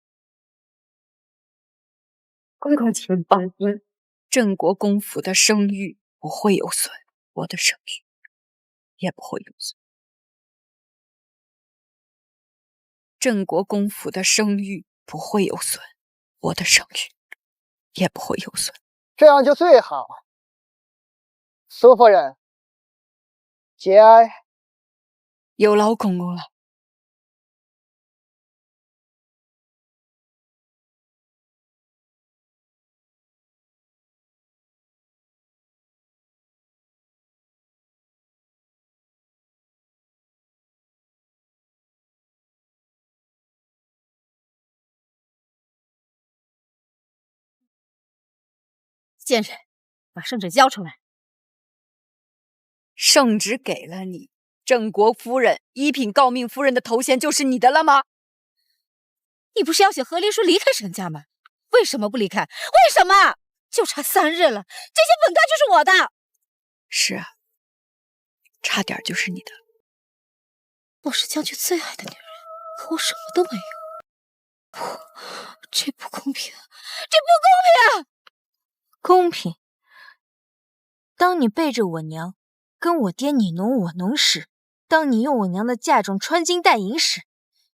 公公请放心，镇国公府的声誉不会有损，我的声誉也不会有损。镇国公府的声誉不会有损，我的声誉也不会有损。这样就最好。苏夫人，节哀。有劳公公了。贱人，把圣旨交出来。圣旨给了你，镇国夫人1品诰命夫人的头衔就是你的了吗？你不是要写和离书离开沈家吗？为什么不离开？为什么？就差3日了，这些本该就是我的。是啊，差点就是你的。我是将军最爱的女人，可我什么都没有。这不公平，这不公平！公平？当你背着我娘，跟我爹你侬我侬时，当你用我娘的嫁妆穿金戴银时，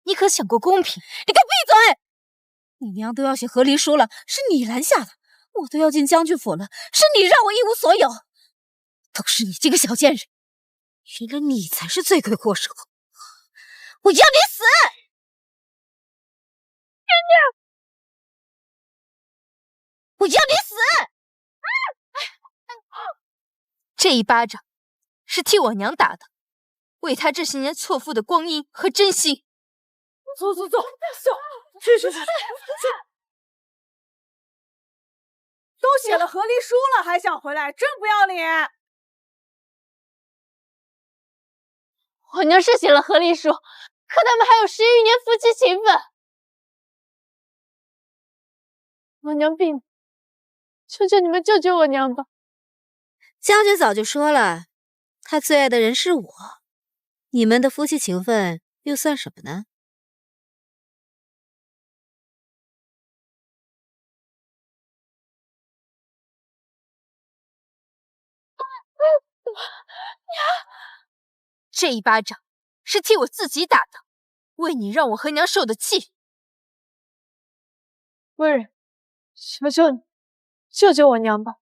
你可想过公平？你给我闭嘴！你娘都要写和离书了，是你拦下的；我都要进将军府了，是你让我一无所有。都是你这个小贱人！原来你才是罪魁祸首！我要你死！我要你死！这一巴掌是替我娘打的，为她这些年错付的光阴和真心。走，去！都写了和离书了，还想回来，真不要脸！我娘是写了和离书，可他们还有10余年夫妻情分。我娘病了，求求你们救救我娘吧！将军早就说了，他最爱的人是我，你们的夫妻情分又算什么呢？这一巴掌是替我自己打的，为你让我和娘受的气。夫人，求求你，救救我娘吧！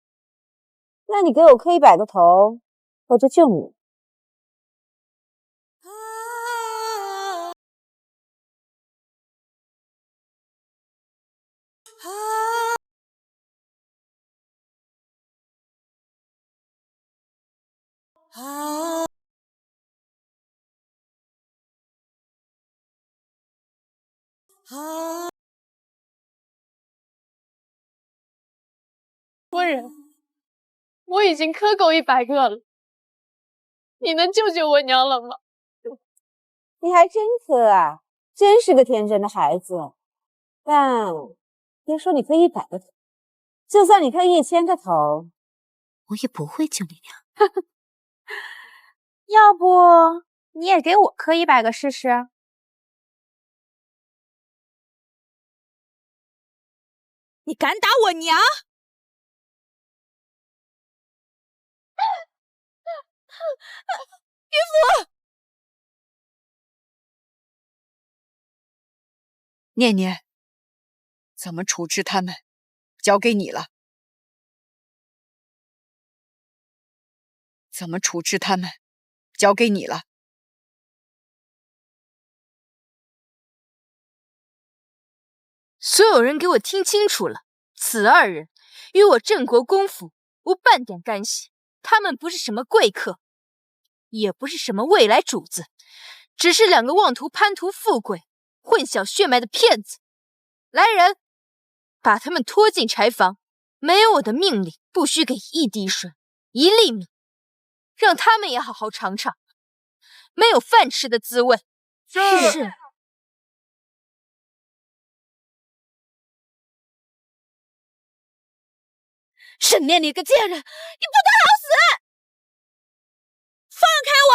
那你给我磕100个头，我就救你。夫人，我已经磕够100个了，你能救救我娘了吗？你还真磕啊，真是个天真的孩子。但别说你磕100个头，就算你磕1000个头，我也不会救你娘。要不你也给我磕100个试试？你敢打我娘？岳父，念念，怎么处置他们，交给你了。怎么处置他们，交给你了。所有人给我听清楚了，此2人与我郑国公府无半点干系，他们不是什么贵客，也不是什么未来主子，只是2个妄图攀图富贵、混淆血脉的骗子。来人，把他们拖进柴房，没有我的命令，不许给1滴水、1粒米，让他们也好好尝尝没有饭吃的滋味。是。沈念，你个贱人，你不得好死！放开我！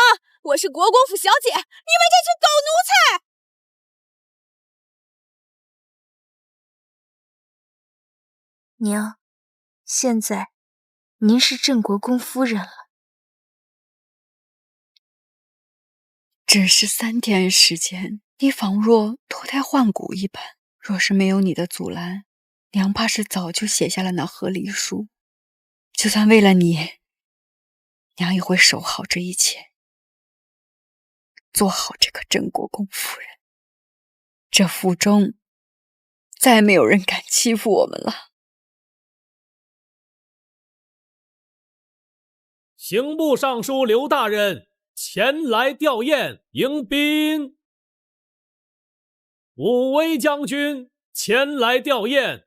我是国公府小姐，你们这群狗奴才！娘，现在您是郑国公夫人了。只是3天时间，你仿若脱胎换骨一般。若是没有你的阻拦，娘怕是早就写下了那和离书。就算为了你，娘也会守好这一切，做好这个郑国公夫人。这府中再没有人敢欺负我们了。刑部尚书刘大人前来吊唁迎宾。武威将军前来吊唁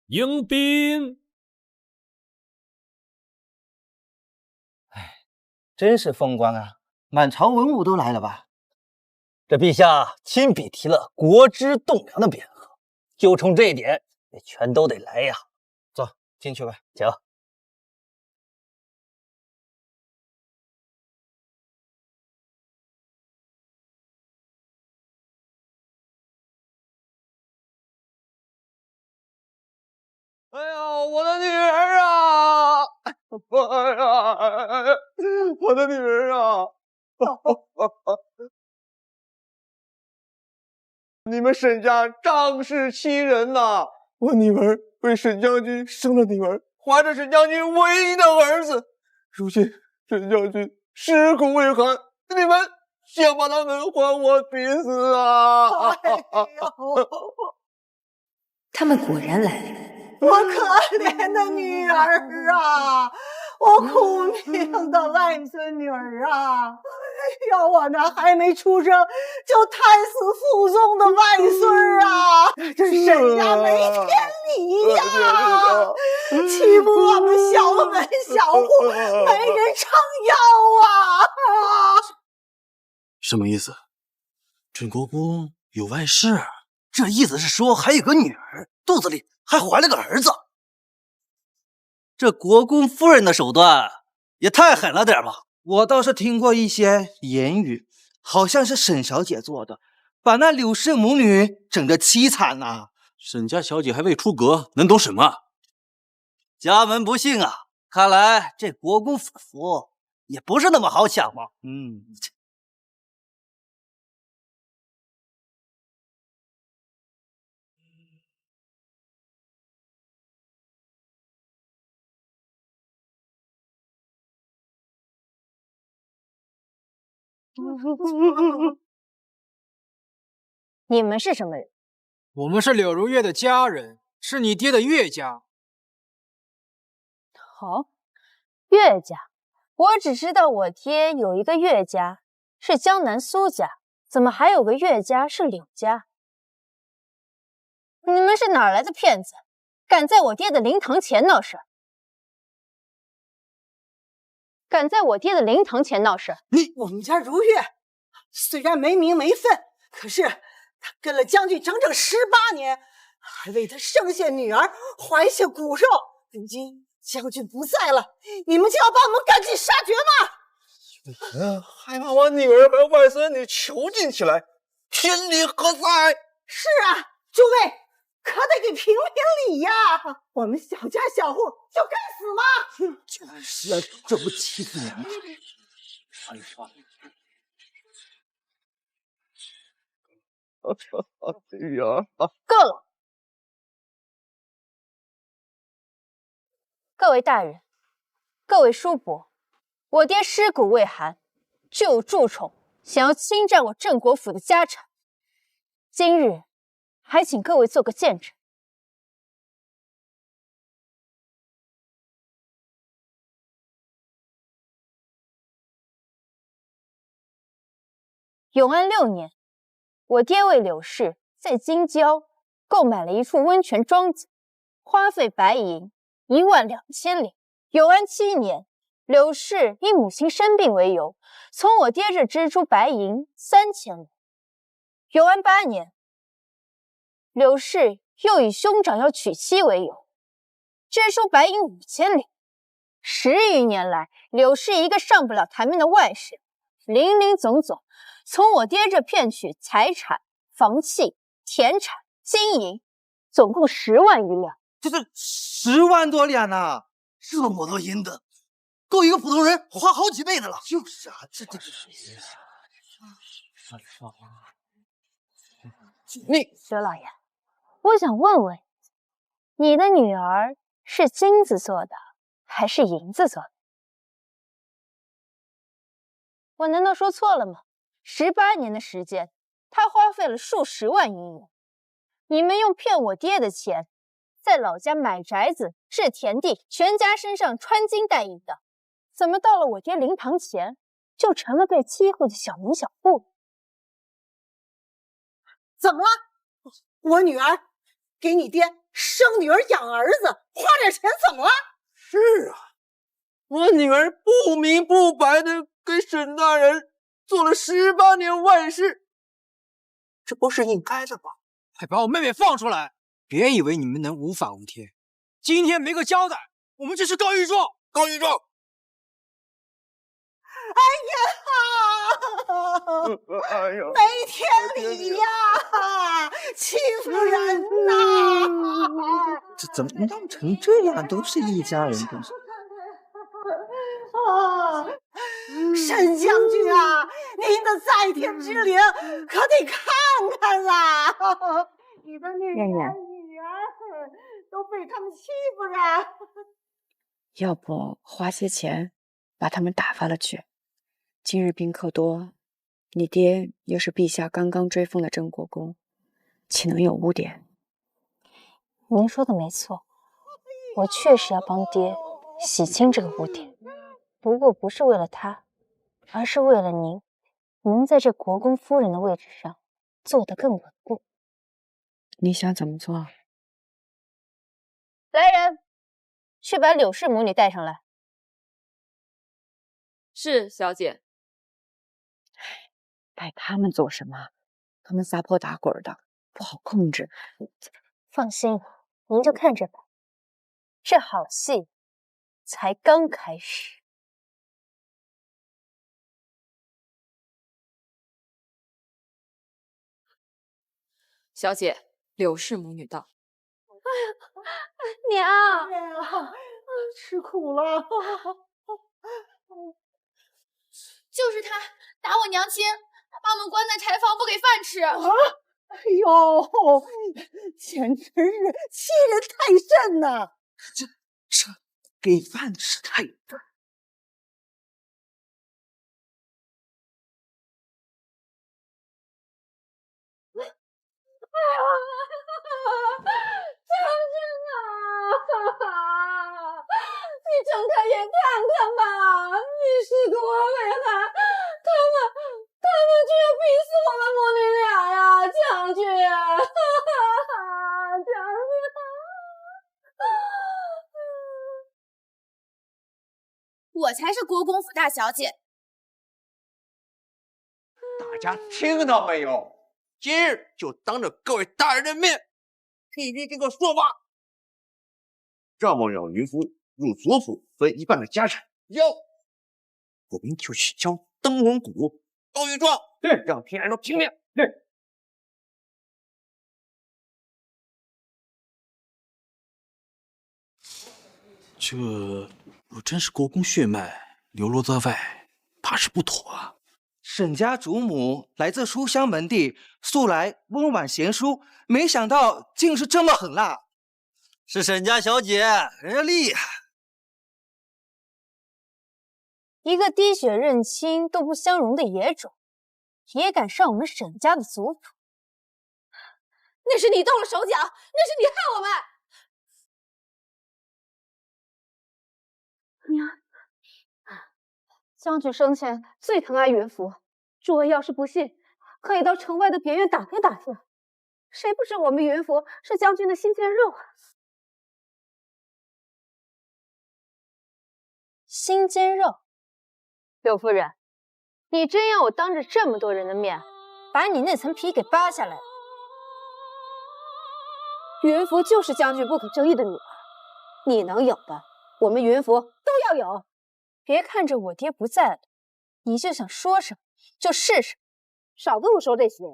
迎宾。真是风光啊！满朝文武都来了吧？这陛下亲笔提了国之栋梁的匾额，就冲这一点，也全都得来呀。走，进去吧。请。哎呀，我的女儿啊！哎呀，我的女儿啊！你们沈家仗势欺人呐！我女儿为沈将军生了女儿，怀着沈将军唯一的儿子，如今沈将军尸骨未寒，你们想把他们还我逼死啊！他们果然来了。我可怜的女儿啊，我苦命的外孙女儿啊！哎呀，我那还没出生就胎死腹中的外孙啊，这沈家没天理呀！欺负我们小门小户，没人撑腰啊！什么意思？准国公有外室？这意思是说还有个女儿，肚子里还怀了个儿子。这国公夫人的手段也太狠了点吧？我倒是听过一些言语，好像是沈小姐做的，把那柳氏母女整得凄惨呐。沈家小姐还未出阁，能懂什么？家门不幸啊！看来这国公府福也不是那么好抢嘛。你们是什么人？我们是柳如月的家人，是你爹的岳家。好，岳家，我只知道我爹有一个岳家是江南苏家，怎么还有个岳家是柳家？你们是哪儿来的骗子，敢在我爹的灵堂前闹事？敢在我爹的灵堂前闹事！我们家如月虽然没名没分，可是她跟了将军整整18年，还为他生下女儿，怀下骨肉。如今将军不在了，你们就要把我们赶尽杀绝吗？还把我女儿和外孙女囚禁起来，天理何在？是啊，诸位可得给评评理呀！我们小家小户就该死吗？就是啊，这不气死人吗？哎呀，够了！各位大人，各位叔伯，我爹尸骨未寒，就有蛀虫想要侵占我镇国府的家产，今日还请各位做个见证。永安6年，我爹为柳氏在京郊购买了一处温泉庄子，花费白银12000两。永安7年，柳氏以母亲生病为由，从我爹这支出白银3000两。永安8年，柳氏又以兄长要娶妻为由，支出白银5000两。10余年来，柳氏一个上不了台面的外室，林林总总从我爹这骗取财产、房契、田产、金银，总共10万余两。这10万多两呐！这么多银子，够一个普通人花好几辈子了。就是啊，这刘老爷，我想问问你的女儿是金子做的还是银子做的？我难道说错了吗？18年的时间，她花费了数十万银元，你们用骗我爹的钱，在老家买宅子、置田地，全家身上穿金戴银的，怎么到了我爹灵堂前，就成了被欺负的小门小户？怎么了？我女儿给你爹生女儿养儿子，花点钱怎么了？是啊，我女儿不明不白的给沈大人做了18年外事，这不是应该的吗？快把我妹妹放出来！别以为你们能无法无天，今天没个交代，我们就去告御状！告御状！哎呀，没天理呀！欺负人呐！这怎么闹成这样？都是一家人，都是。沈将军啊，您的在天之灵可得看看啊！你的女儿都被他们欺负着。要不花些钱把他们打发了去？今日宾客多，你爹又是陛下刚刚追封的郑国公，岂能有污点？您说的没错，我确实要帮爹洗清这个污点，不过不是为了他，而是为了您能在这国公夫人的位置上坐得更稳固。你想怎么做？来人，去把柳氏母女带上来。是，小姐。带他们做什么？他们撒泼打滚的，不好控制。放心，您就看着吧，这好戏才刚开始。小姐，柳氏母女到。娘，吃苦了。就是他打我娘亲，把我们关在柴房，不给饭吃。哎呦，简直是欺人太甚呐！这给饭吃太大。将军啊，你睁开眼看看吧，你是多厉害！他们居然逼死我们母女俩呀，将军！将军！我才是国公府大小姐。大家听到没有？今日就当着各位大人的面，批评这个说法。赵某让渔夫入左府分一半的家产，我们就去敲灯笼鼓，告御状，对，让天下人都听见。对。这若真是国公血脉流落在外，怕是不妥啊。沈家主母来自书香门第，素来温婉贤淑，没想到竟是这么狠辣。是沈家小姐，人家厉害。一个滴血认亲都不相容的野种，也敢上我们沈家的族谱？那是你动了手脚，那是你害我们。娘，将军生前最疼爱云福，诸位要是不信，可以到城外的别院打听打听，谁不知我们云福是将军的心尖肉啊？心尖肉，柳夫人，你真要我当着这么多人的面，把你那层皮给扒下来？云福就是将军不可争议的女儿，你能有的，我们云福都要有。别看着我爹不在了，你就想说什么就是什么，少跟我说这些。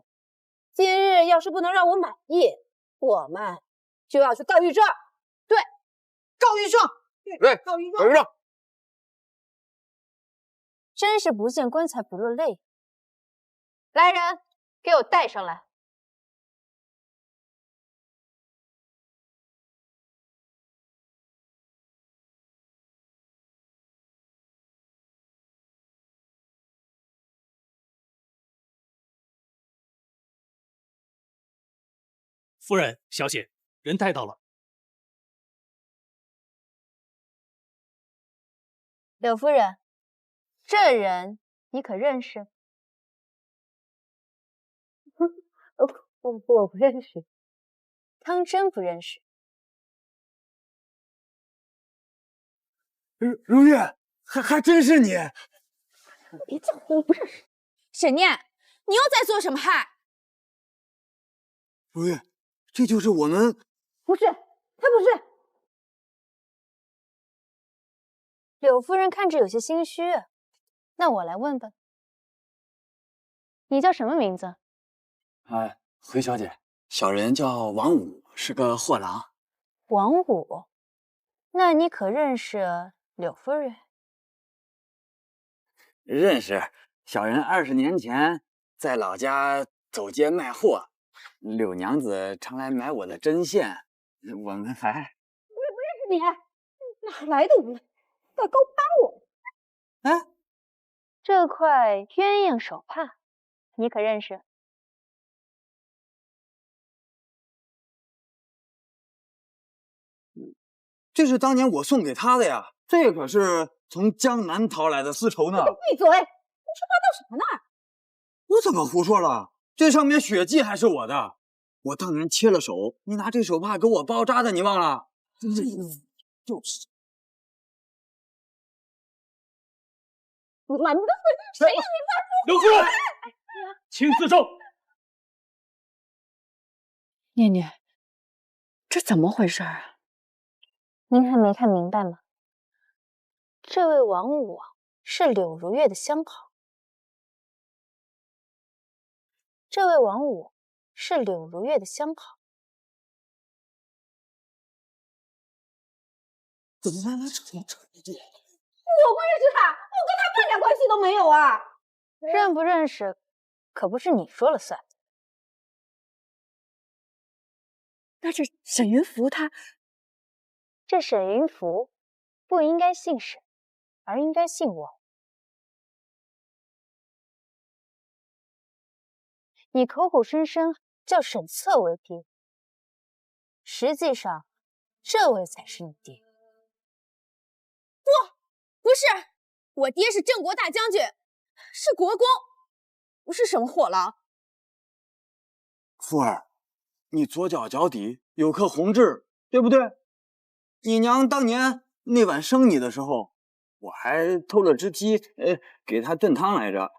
今日要是不能让我满意，我们就要去告御状。对，告御状。对，告御状。告御状。真是不见棺材不落泪。来人，给我带上来。夫人，小姐，人带到了。柳夫人，这人你可认识？我不认识。当真不认识？如月，还真是你！别叫我不认识。沈念，你又在做什么害？如月，这就是我们……不是，他不是。柳夫人看着有些心虚，那我来问问，你叫什么名字？回小姐，小人叫王武，是个货郎。王武，那你可认识柳夫人？认识，小人20年前在老家走街卖货，柳娘子常来买我的针线，我们还……我也不认识你，哪来的无赖，敢勾搭我？哎，这块鸳鸯手帕，你可认识？这是当年我送给他的呀，这可是从江南淘来的丝绸呢。闭嘴！你说话到什么呢？我怎么胡说了？这上面血迹还是我的，我当年切了手，你拿这手帕给我包扎的，你忘了？就是。满的谁让你发出？柳夫人，请自重。念念，这怎么回事啊？您还没看明白吗？这位王武是柳如月的相好。这位王武是柳如月的相好。怎么了？我不认识他，我跟他半点关系都没有啊！认不认识，可不是你说了算。那这沈云福他……这沈云福不应该姓沈，而应该姓王。你口口声声叫沈策为爹，实际上这位才是你爹。不是，我爹是郑国大将军，是国公，不是什么货郎。福儿，你左脚脚底有颗红痣，对不对？你娘当年那晚生你的时候，我还偷了只鸡，给她炖汤来着。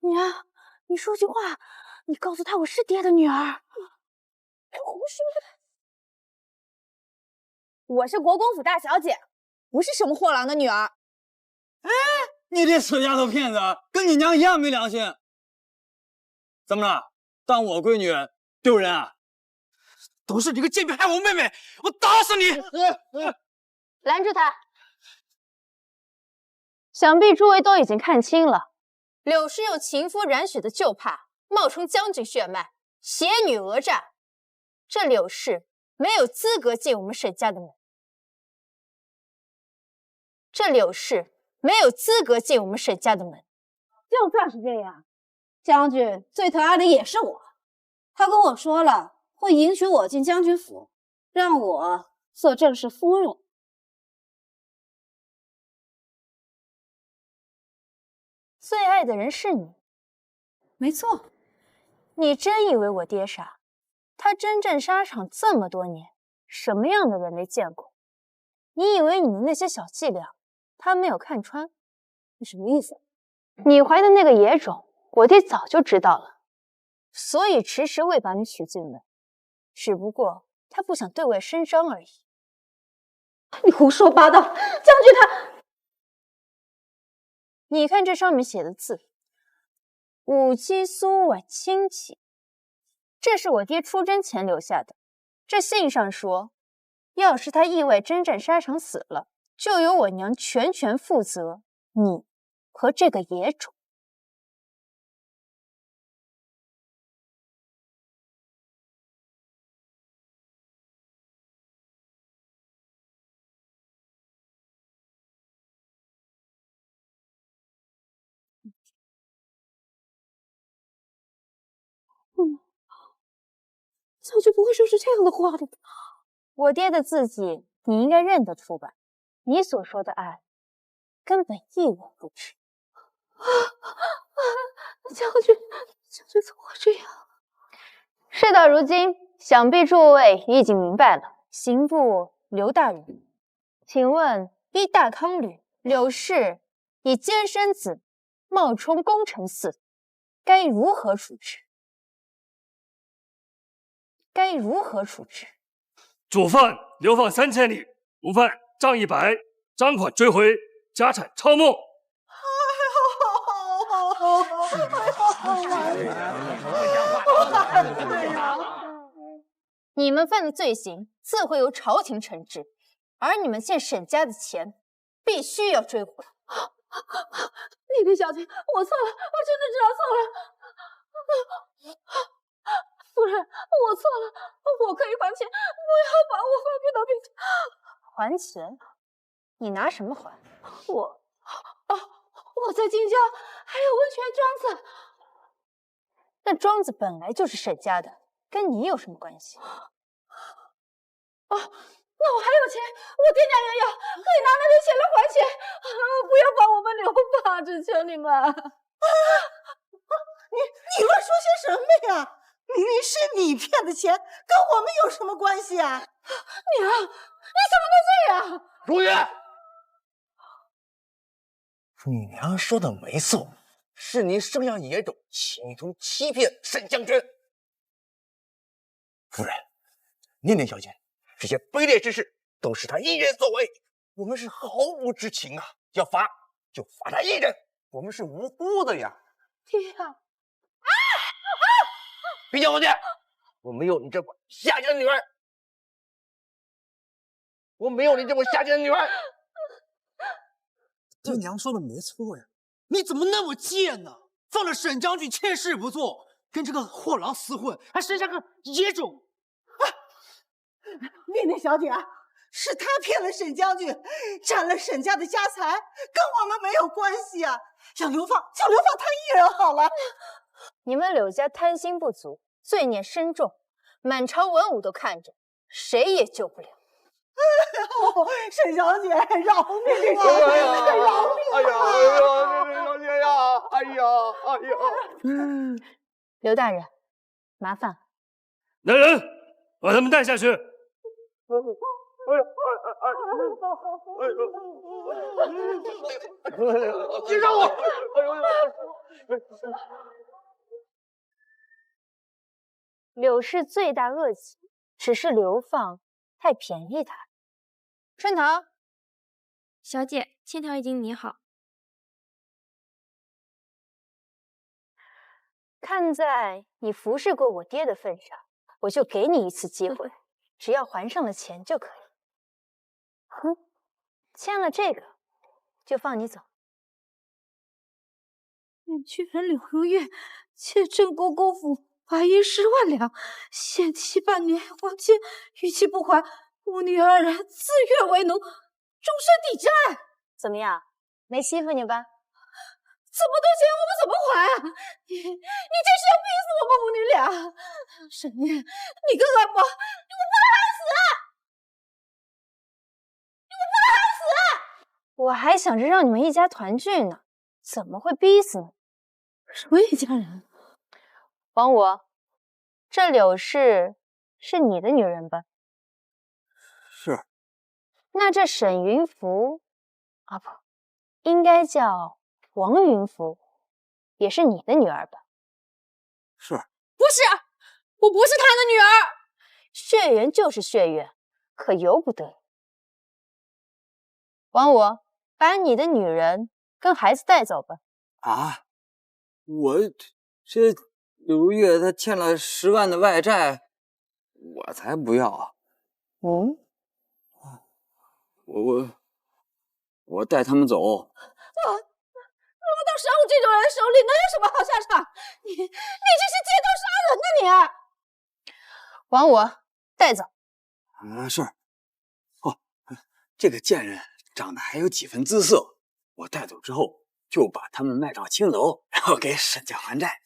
娘，你说句话，你告诉他我是爹的女儿。别胡说！我是国公府大小姐，不是什么货郎的女儿。哎，你这死丫头片子，跟你娘一样没良心！怎么了？当我闺女丢人啊？都是你个贱婢害我妹妹，我打死你！拦住他！想必诸位都已经看清了，柳氏用情夫染血的旧帕，冒充将军血脉，挟女讹诈。这柳氏没有资格进我们沈家的门。这柳氏没有资格进我们沈家的门。就算是这样，将军最疼爱的也是我。他跟我说了，会迎娶我进将军府，让我做正室夫人。最爱的人是你，没错。你真以为我爹傻？他征战沙场这么多年，什么样的人没见过？你以为你的那些小伎俩，他没有看穿？你什么意思？你怀的那个野种，我爹早就知道了，所以迟迟未把你娶进门，只不过他不想对外声张而已。你胡说八道，将军他……你看这上面写的字，舞姬苏婉清启。这是我爹出征前留下的。这信上说，要是他意外征战沙场死了，就由我娘全权负责你和这个野种。将军不会说出这样的话的吧？我爹的字迹你应该认得出吧？你所说的爱，根本一文不值。将军怎么会这样？事到如今，想必诸位已经明白了。刑部刘大人，请问依大康律，柳氏以监生子冒充功臣嗣，该如何处置？该如何处置？主犯流放3000里，无犯杖100，赃款追回，家产抄没。你们犯的罪行自会由朝廷惩治，而你们欠沈家的钱，必须要追回。丽丽小姐，我错了，我真的知道错了。夫人，我错了，我可以还钱，不要把我发配到兵家。还钱？你拿什么还？我在京郊还有温泉庄子。那庄子本来就是沈家的，跟你有什么关系？那我还有钱，我爹娘也有，可以拿那点钱来还钱。不要把我们流放，只求你们。你乱说些什么呀？明明是你骗的钱，跟我们有什么关系啊？娘，你怎么能这样？如月，你娘说的没错，是你生养野种，企图欺骗沈将军。夫人，念念小姐，这些卑劣之事都是他一人所为，我们是毫无知情啊！要罚就罚他一人，我们是无辜的呀！爹啊！闭嘴！我没有你这么下贱的女儿，我没有你这么下贱的女儿。爹娘说的没错呀，你怎么那么贱呢？放了沈将军欠事不做，跟这个货郎厮混，还生下个野种。念念小姐，是他骗了沈将军，占了沈家的家财，跟我们没有关系啊！想流放就流放他一人好了。你们柳家贪心不足，罪孽深重，满朝文武都看着，谁也救不了。沈小姐，饶命啊！饶命啊！哎呀，沈小姐呀！哎呀！刘大人，麻烦。来人，把他们带下去。接上我！柳氏罪大恶极，只是流放太便宜他。春桃，小姐，千条已经拟好。看在你服侍过我爹的份上，我就给你一次机会，只要还上了钱就可以。哼，签了这个，就放你走。愿巨人柳如月欠郑国公府白银10万两，限期半年还清，逾期不还，母女二人自愿为奴，终身抵债。怎么样？没欺负你吧？这么多钱我们怎么还啊？你这是要逼死我们母女俩！沈念，你个恶魔，你们不能害死！你们不能害死！我还想着让你们一家团聚呢，怎么会逼死你？什么一家人？王五，这柳氏是你的女人吧？是。那这沈云福啊，不，应该叫王云福，也是你的女儿吧？是。不是，我不是他的女儿。血缘就是血缘，可由不得。王五，把你的女人跟孩子带走吧。啊，我这柳如月她欠了10万的外债，我才不要。我带他们走。落到沈武这种人手里，能有什么好下场？你这是借刀杀人呢！你王五，带走。是。哦，这个贱人长得还有几分姿色，我带走之后就把他们卖到青楼，然后给沈家还债。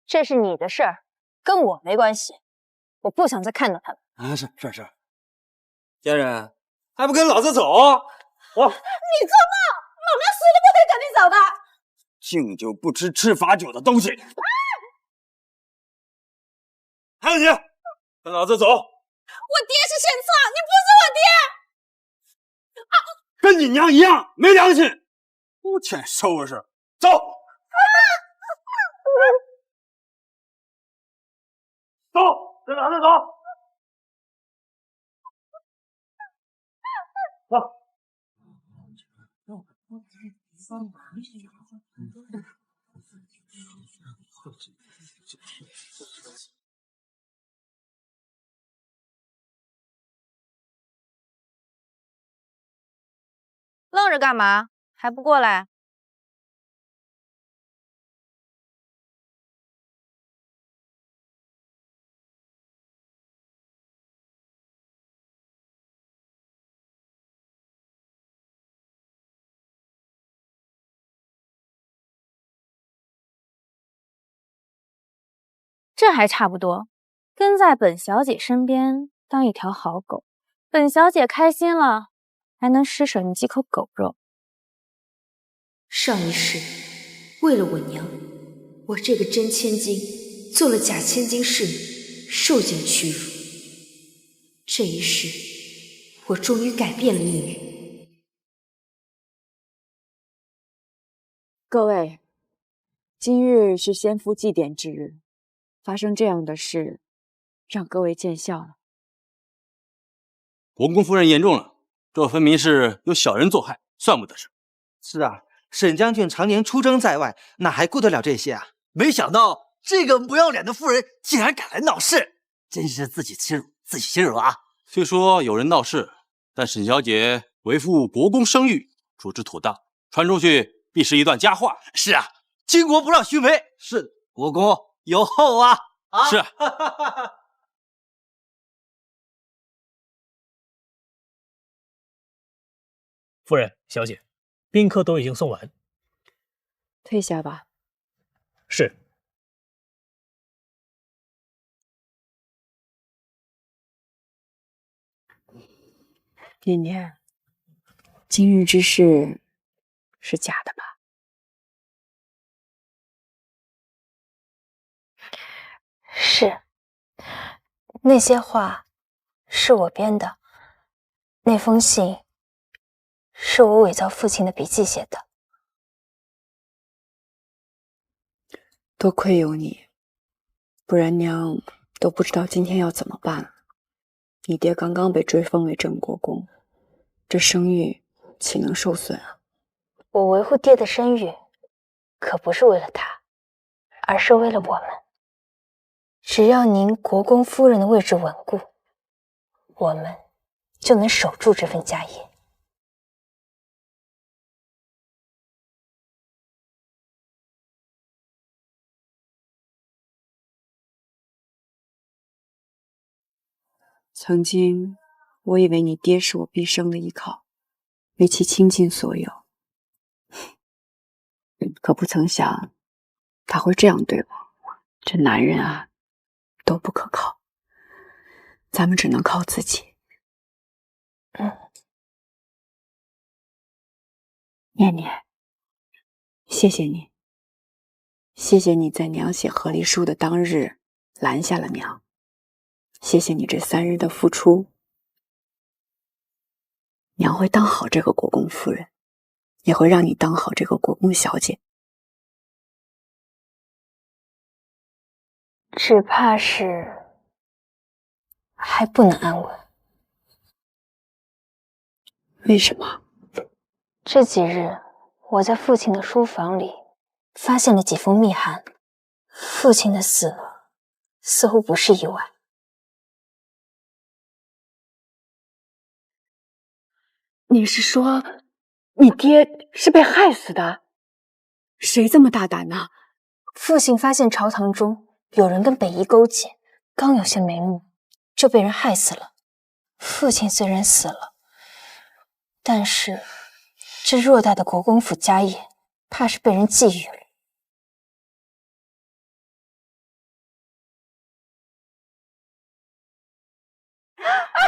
这是你的事儿，跟我没关系。我不想再看到他们。是。贱人，还不跟老子走？你做梦！老娘死都不会跟你走的。敬酒不吃吃罚酒的东西！还有你，跟老子走！我爹是选错，你不是我爹。跟你娘一样没良心，不欠收拾。走，走，跟着俺们走。走。愣着干嘛？还不过来？这还差不多，跟在本小姐身边当一条好狗，本小姐开心了，还能施舍你几口狗肉。上一世，为了我娘，我这个真千金做了假千金侍女，受尽屈辱。这一世，我终于改变了命运。各位，今日是先夫祭典之日，发生这样的事，让各位见笑了。国公夫人言重了，这分明是有小人作害，算不得什么。是啊，沈将军常年出征在外，哪还顾得了这些啊？没想到这个不要脸的妇人竟然敢来闹事，真是自己欺辱自己欺辱啊！虽说有人闹事，但沈小姐维护国公声誉，处置妥当，传出去必是一段佳话。是啊，巾帼不让须眉。是国公有后啊！是。夫人、小姐，宾客都已经送完，退下吧。是。念念，今日之事是假的吧？是，那些话是我编的，那封信是我伪造父亲的笔记写的。多亏有你，不然娘都不知道今天要怎么办了。你爹刚刚被追封为郑国公，这声誉岂能受损啊？我维护爹的声誉，可不是为了他，而是为了我们。只要您国公夫人的位置稳固，我们就能守住这份家业。曾经我以为你爹是我毕生的依靠，为其倾尽所有，可不曾想他会这样对我。这男人啊，都不可靠，咱们只能靠自己。念念，谢谢你，谢谢你在娘写和离书的当日拦下了娘，谢谢你这3日的付出。娘会当好这个国公夫人，也会让你当好这个国公小姐。只怕是还不能安稳。为什么？这几日我在父亲的书房里发现了几封密函，父亲的死似乎不是意外。你是说你爹是被害死的？谁这么大胆呢？父亲发现朝堂中有人跟北夷勾结，刚有些眉目，就被人害死了。父亲虽然死了，但是这偌大的国公府家业，怕是被人觊觎了。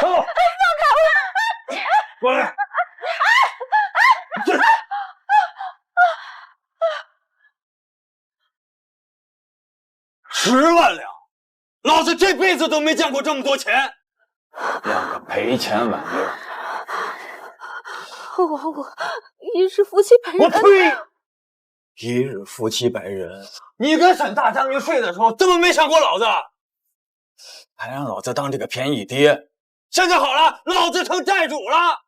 放开我！过来！10万两，老子这辈子都没见过这么多钱。两个赔钱玩意儿！我一日夫妻百日恩。我呸！一日夫妻百日恩！你跟沈大将军睡的时候，怎么没想过老子？还让老子当这个便宜爹！现在好了，老子成债主了！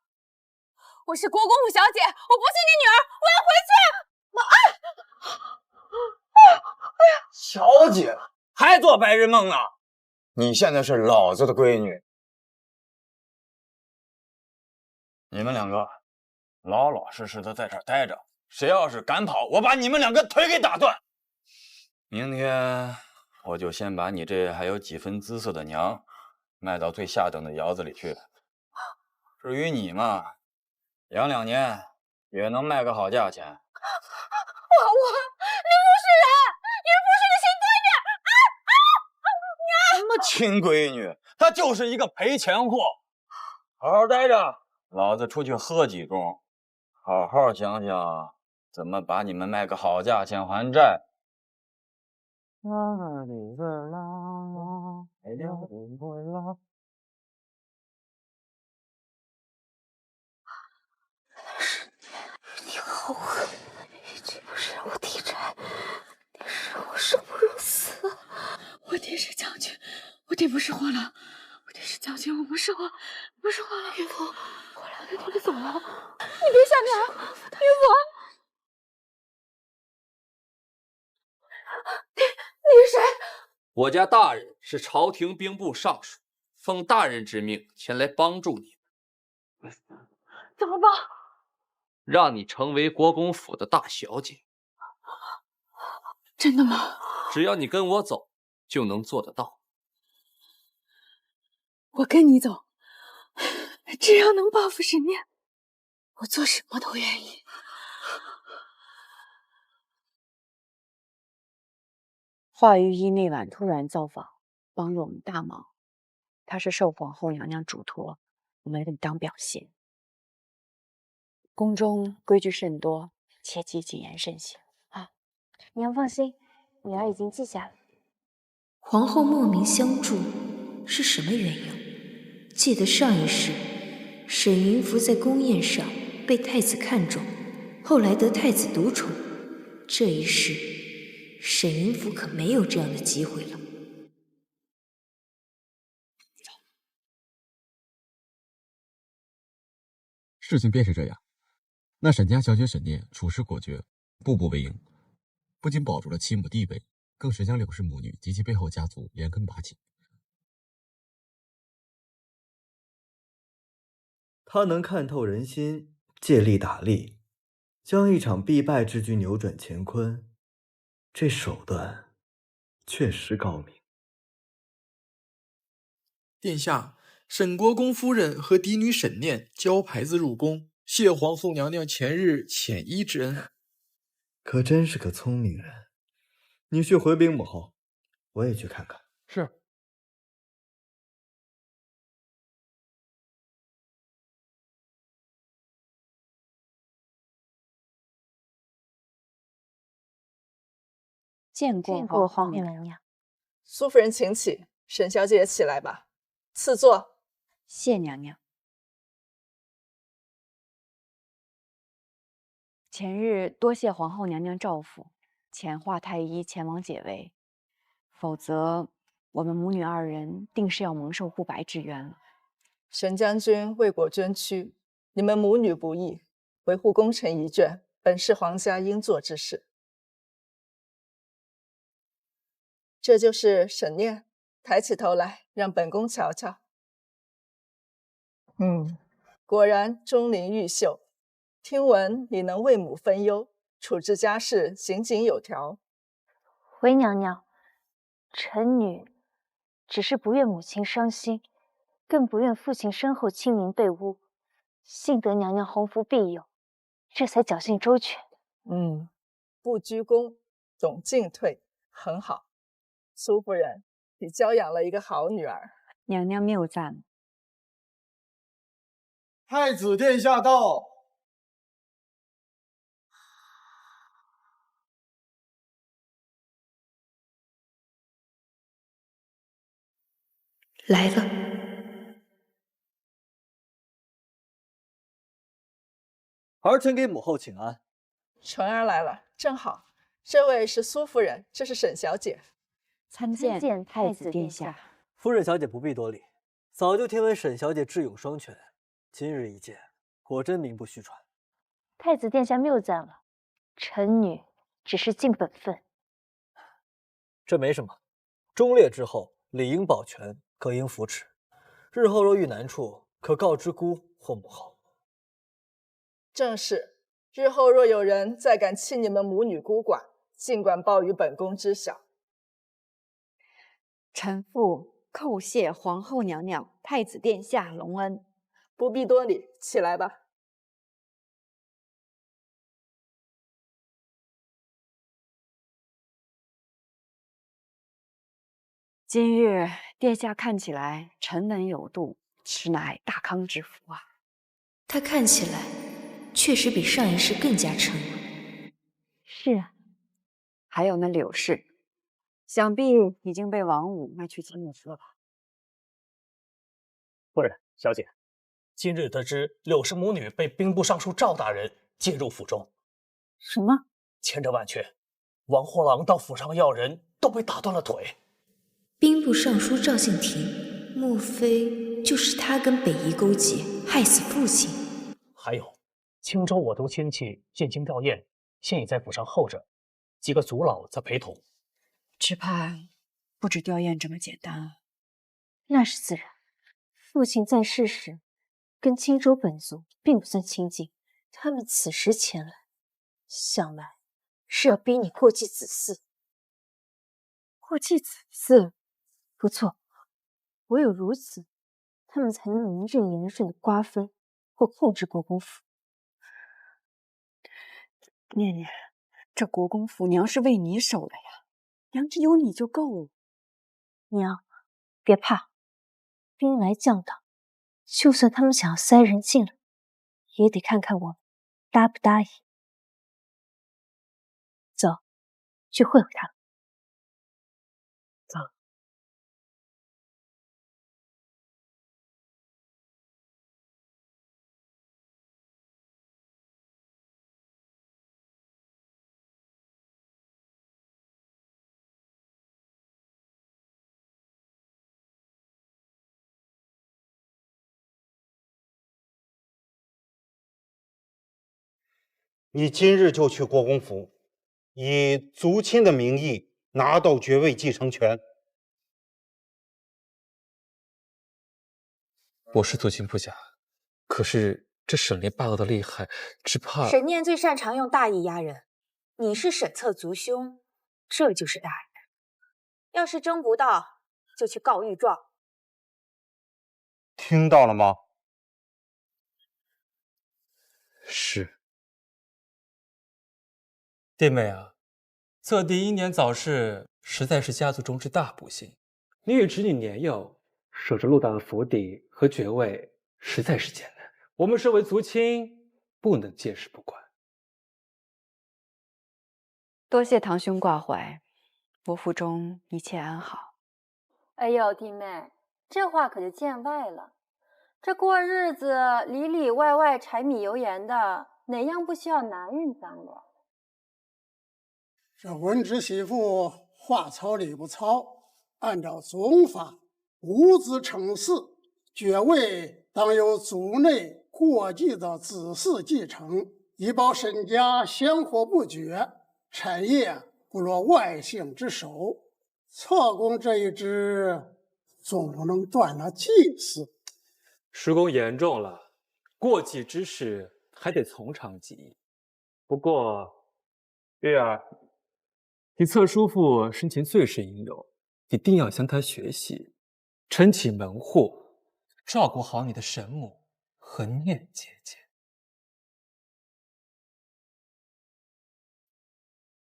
我是国公府小姐，我不是你女儿，我要回去。小姐还做白日梦呢？你现在是老子的闺女，你们两个老老实实的在这儿待着，谁要是敢跑，我把你们两个腿给打断。明天我就先把你这还有几分姿色的娘卖到最下等的窑子里去。至于你嘛，养2年也能卖个好价钱。你不是人，你不是个亲闺女！什么亲闺女？她就是一个赔钱货。好好待着，老子出去喝几盅，好好想想怎么把你们卖个好价钱还债。你好狠！这不是让我替债，你是让我生不如死。我爹是将军，我爹不是货郎，我爹是将军，我不是货郎。岳父，我2天就走了，你别下面啊，岳父。你是谁？我家大人是朝廷兵部尚书，奉大人之命前来帮助你。怎么帮？让你成为国公府的大小姐。真的吗？只要你跟我走，就能做得到。我跟你走，只要能报复沈念，我做什么都愿意。华御医那晚突然造访，帮了我们大忙。他是受皇后娘娘嘱托，我们得当表现。宫中规矩甚多，切记谨言慎行啊！娘放心，女儿已经记下了。皇后莫名相助是什么缘由？记得上一世，沈云福在宫宴上被太子看中，后来得太子独宠。这一世，沈云福可没有这样的机会了。事情便是这样。那沈家小姐沈念处事果决，步步为营，不仅保住了其母地位，更是将柳氏母女及其背后家族连根拔起。他能看透人心，借力打力，将一场必败之局扭转乾坤，这手段确实高明。殿下，沈国公夫人和嫡女沈念交牌子入宫，谢皇后娘娘前日遣医之恩。可真是个聪明人。你去回禀母后，我也去看看。是。见过皇后娘娘。苏夫人请起，沈小姐也起来吧，赐座。谢娘娘。前日多谢皇后娘娘照拂，遣华太医前往解围，否则我们母女2人定是要蒙受不白之冤了。沈将军为国捐躯，你们母女不易，维护功臣遗眷，本是皇家应做之事。这就是沈念，抬起头来，让本宫瞧瞧。果然钟灵毓秀。听闻你能为母分忧，处置家事井井有条。回娘娘，臣女只是不愿母亲伤心，更不愿父亲身后亲民被污，幸得娘娘洪福庇佑，这才侥幸周全。不居功，懂进退，很好。苏夫人，你教养了一个好女儿。娘娘谬赞。太子殿下到。来了。儿臣给母后请安。纯儿来了，正好。这位是苏夫人，这是沈小姐。参见太子殿下。夫人小姐不必多礼，早就听闻沈小姐智勇双全，今日一见，果真名不虚传。太子殿下谬赞了，臣女只是尽本分。这没什么，忠烈之后理应保全，更应扶持。日后若遇难处，可告知姑或母后。正是，日后若有人再敢欺你们母女孤寡，尽管报与本宫知晓。臣妇叩谢皇后娘娘、太子殿下隆恩。不必多礼，起来吧。今日殿下看起来沉稳有度，实乃大康之福啊。他看起来确实比上一世更加沉稳。是啊，还有那柳氏，想必已经被王武卖去金木了吧？夫人、小姐，今日得知柳氏母女被兵部尚书赵大人介入府中。什么？千真万确，王货郎到府上要人，都被打断了腿。兵部尚书赵信廷，莫非就是他跟北夷勾结，害死父亲？还有，青州我族亲戚进京吊唁，现已在府上候着，几个族老在陪同。只怕不止吊唁这么简单啊。那是自然，父亲在世时跟青州本族并不算亲近，他们此时前来，想来是要逼你过继子嗣。过继子嗣？不错，唯有如此，他们才能名正言顺地瓜分或控制国公府。念念，这国公府娘是为你守的呀，娘只有你就够了。娘，别怕，兵来将挡，就算他们想要塞人进来，也得看看我们答不答应。走，去会会他们。走。你今日就去国公府，以族亲的名义拿到爵位继承权。我是族亲不假，可是这沈炼霸道的厉害，只怕……沈念最擅长用大义压人，你是沈侧族兄，这就是大义。要是争不到，就去告御状。听到了吗？是。弟妹啊，测第1年早逝，实在是家族中之大不幸。你与侄女年幼，守着陆大的府邸和爵位，实在是艰难。我们身为族亲，不能见视不管。多谢堂兄挂怀，我府中一切安好。哎呦，弟妹，这话可就见外了。这过日子里里外外柴米油盐的，哪样不需要男人张罗？这文侄媳妇话糙理不糙，按照宗法，五子成嗣，爵位当由族内过继的子嗣继承，以保沈家香火不绝，产业不落外姓之手。侧宫这一支，总不能断了祭祀。叔公言重了，过继之事还得从长计议。不过，月儿，你侧叔父生前最是英勇，一定要向他学习，撑起门户，照顾好你的沈母和念姐姐。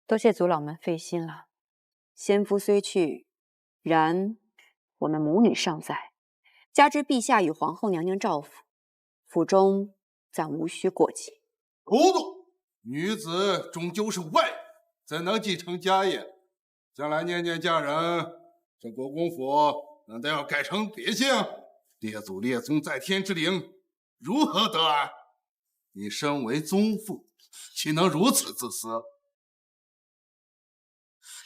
多谢族老们费心了。先夫虽去，然我们母女尚在，加之陛下与皇后娘娘照拂，府中暂无需过继。糊涂！女子终究是外人，怎能继承家业？将来念念嫁人，这国公府难道要改成别姓？列祖列宗在天之灵，如何得安？你身为宗父，岂能如此自私？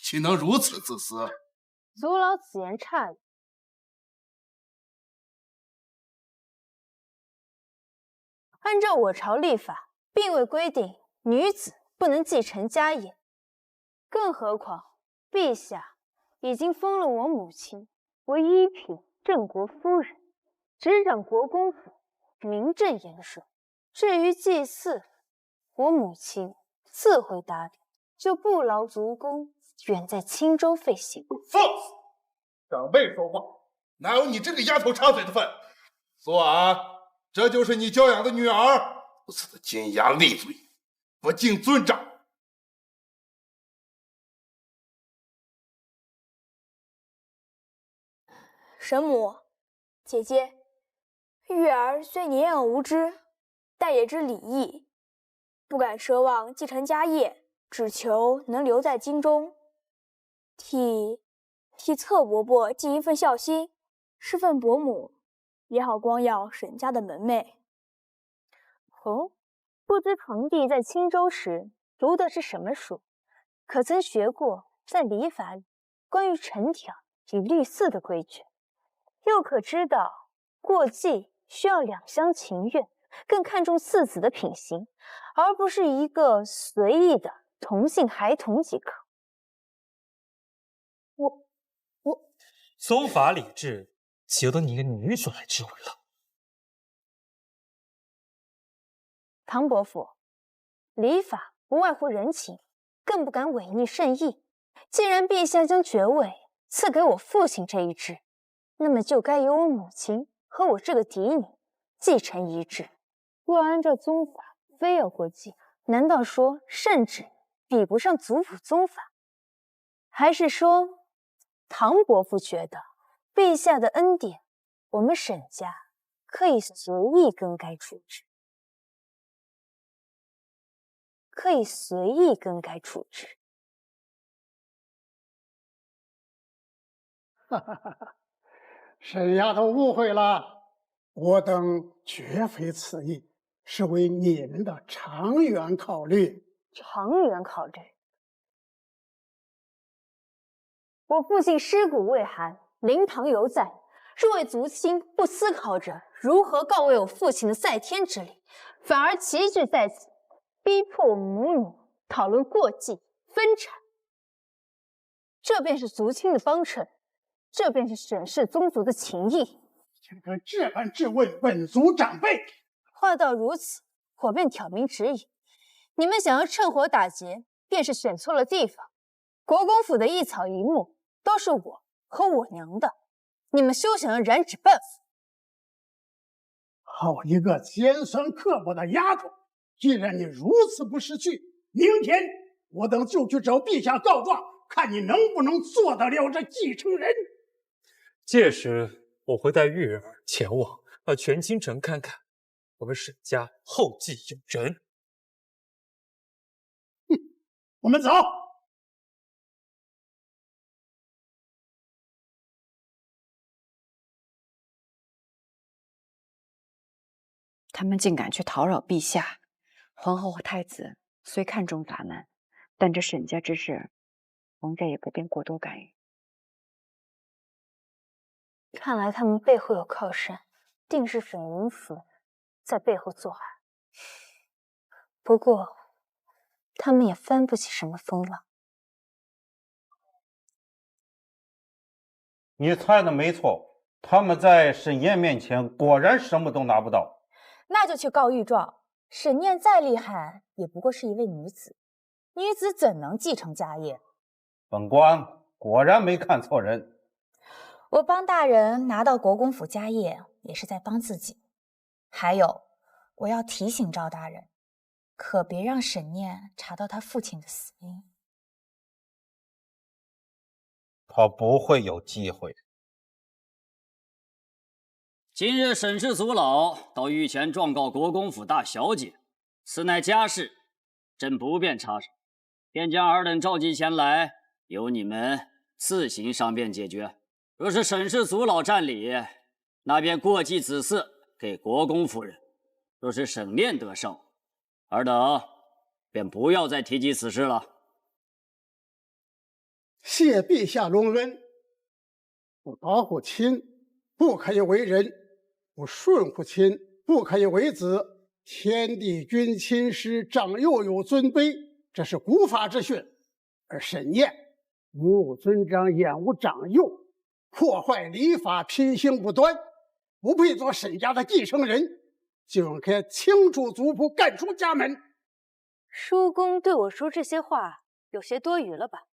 岂能如此自私？族老此言差矣。按照我朝历法，并未规定女子不能继承家业，更何况陛下已经封了我母亲为一品镇国夫人，执掌国公府，名正言顺。至于祭祀，我母亲自会打理，就不劳族公远在青州费心。放肆！长辈说话，哪有你这个丫头插嘴的份？苏安，这就是你教养的女儿，如此的金牙利嘴，不敬尊长。神母，姐姐，玉儿虽年幼无知，但也知礼义，不敢奢望继承家业，只求能留在京中，替侧伯伯尽一份孝心，侍奉伯母，也好光耀沈家的门楣。哦，不知堂弟在青州时读的是什么书？可曾学过在礼法里关于陈条与律祀的规矩？又可知道过继需要两厢情愿，更看重嗣子的品行，而不是一个随意的同姓孩童即可。宗法礼制，岂由得你一个女主来指挥了？唐伯父，礼法不外乎人情，更不敢违逆圣意。既然陛下将爵位赐给我父亲这一支，那么就该由我母亲和我这个嫡女继承遗志。若按照宗法，非要过继，难道说圣旨比不上族谱宗法？还是说唐伯父觉得陛下的恩典，我们沈家可以随意更改处置？哈哈哈哈！沈丫头误会了，我等绝非此意，是为你们的长远考虑。长远考虑？我父亲尸骨未寒，灵堂犹在，若为族亲不思考着如何告慰我父亲的在天之灵，反而齐聚在此，逼迫我母女讨论过继分产，这便是族亲的帮衬，这便是沈氏宗族的情谊。竟敢这般质问本族长辈！话到如此，我便挑明指引：你们想要趁火打劫，便是选错了地方。国公府的一草一木都是我和我娘的，你们休想要染指半府。好一个尖酸刻薄的丫头！既然你如此不识趣，明天我等就去找陛下告状，看你能不能做得了这继承人。届时我会带玉儿前往，到全京城看看我们沈家后继有人。我们走。他们竟敢去讨扰陛下，皇后和太子虽看重咱们，但这沈家之事，王家也不便过多干预。看来他们背后有靠山，定是沈云府在背后作害。不过，他们也翻不起什么风浪。你猜的没错，他们在沈燕面前果然什么都拿不到。那就去告御状。沈念再厉害，也不过是一位女子，女子怎能继承家业？本官果然没看错人。我帮大人拿到国公府家业，也是在帮自己。还有，我要提醒赵大人，可别让沈念查到他父亲的死因。他不会有机会。今日沈氏族老到御前状告国公府大小姐，此乃家事，朕不便插手，便将尔等召集前来，由你们自行商辩解决。若是沈氏族老占理，那便过继子嗣给国公夫人；若是沈念得胜，尔等便不要再提及此事了。谢陛下容恩。不保护亲，不可以为人；不顺乎亲，不可以为子。天地君亲师，长幼有尊卑，这是古法之训。而沈念目无尊长，眼无长幼，破坏礼法，品行不端，不配做沈家的继承人，就应该清除族谱，赶出家门。叔公对我说这些话，有些多余了吧？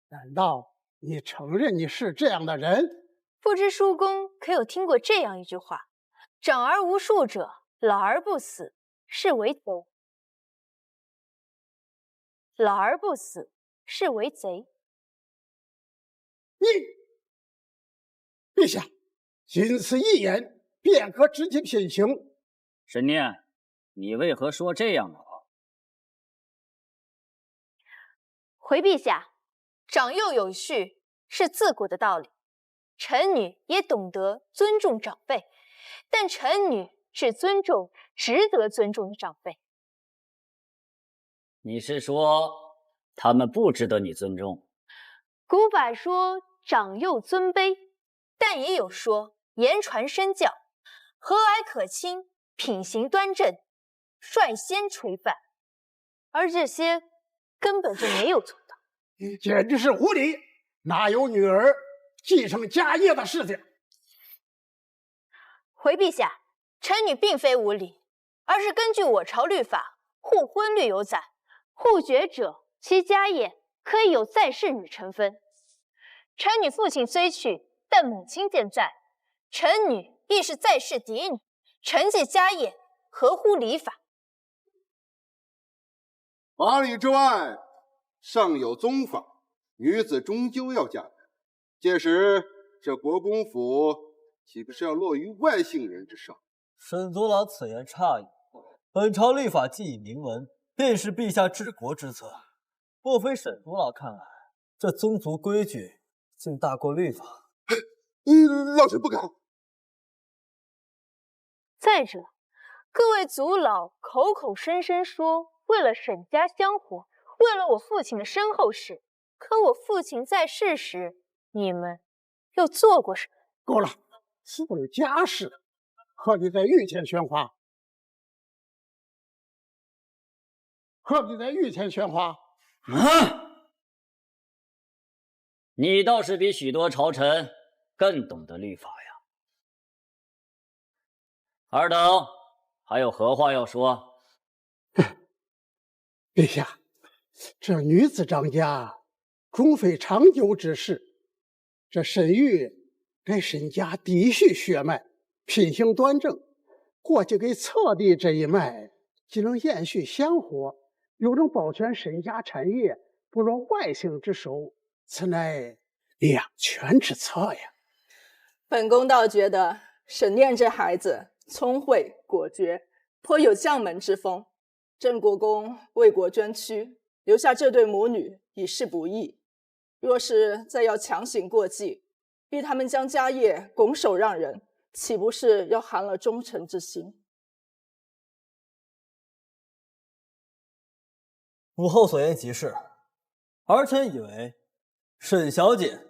难道你承认你是这样的人？不知叔公可有听过这样一句话：长而无数者，老而不死，是为贼；老而不死，是为贼。陛下，仅此一言，便可知其品行。沈念，你为何说这样的话？回陛下，长幼有序是自古的道理，臣女也懂得尊重长辈，但臣女只尊重值得尊重的长辈。你是说他们不值得你尊重？古法说长幼尊卑，但也有说言传身教，和蔼可亲，品行端正，率先垂范，而这些根本就没有做到。简直是无礼！哪有女儿继承家业的事情？回陛下，臣女并非无礼，而是根据我朝律法，互婚律有载，互绝者其家业可以有在世女承分。臣女父亲虽去，但母亲健在，臣女亦是在世嫡女，承继家业合乎礼法。法理之外，尚有宗法，女子终究要嫁人。届时，这国公府岂不是要落于外姓人之上？沈族老此言差矣。本朝律法既已明文，便是陛下治国之策。莫非沈族老看来，这宗族规矩竟大过律法？老臣不敢。再者，各位族老口口声声说为了沈家香火，为了我父亲的身后事，可我父亲在世时，你们又做过什么？够了，做了家事，何必在御前喧哗？何必在御前喧哗？你倒是比许多朝臣更懂得律法呀。尔等还有何话要说？陛下，这女子张家终非长久之事。这沈玉给沈家嫡续血脉，品行端正，过继给侧帝这一脉，既能延续香火，又能保全沈家产业不落外姓之手，此乃两全之策呀。本宫倒觉得沈念这孩子聪慧果决，颇有将门之风。郑国公为国捐躯，留下这对母女已是不易。若是再要强行过继，逼他们将家业拱手让人，岂不是要寒了忠臣之心？母后所言极是，儿臣以为沈小姐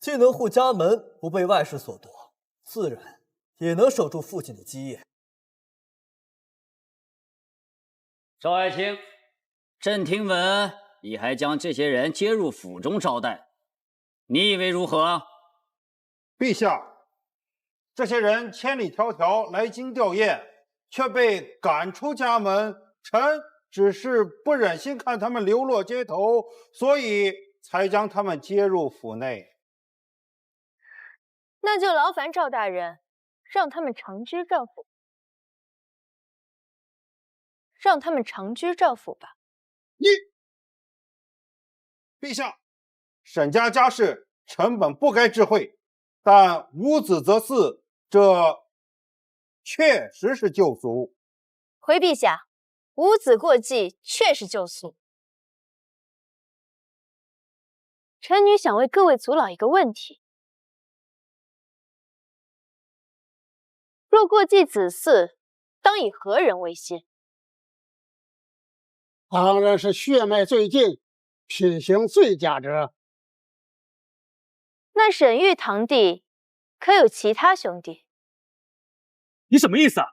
既能护家门不被外事所夺，自然也能守住父亲的基业。赵爱卿，朕听闻你还将这些人接入府中招待，你以为如何？陛下，这些人千里迢迢来京吊唁，却被赶出家门，臣只是不忍心看他们流落街头，所以才将他们接入府内。那就劳烦赵大人，让他们长居赵府，吧。陛下，沈家家事，臣本不该知会，但无子则嗣，这确实是旧俗。回陛下，无子过继确是旧俗。臣女想为各位族老一个问题：若过继子嗣，当以何人为先？当然是血脉最近、品行最佳者。那沈玉堂弟可有其他兄弟？你什么意思啊？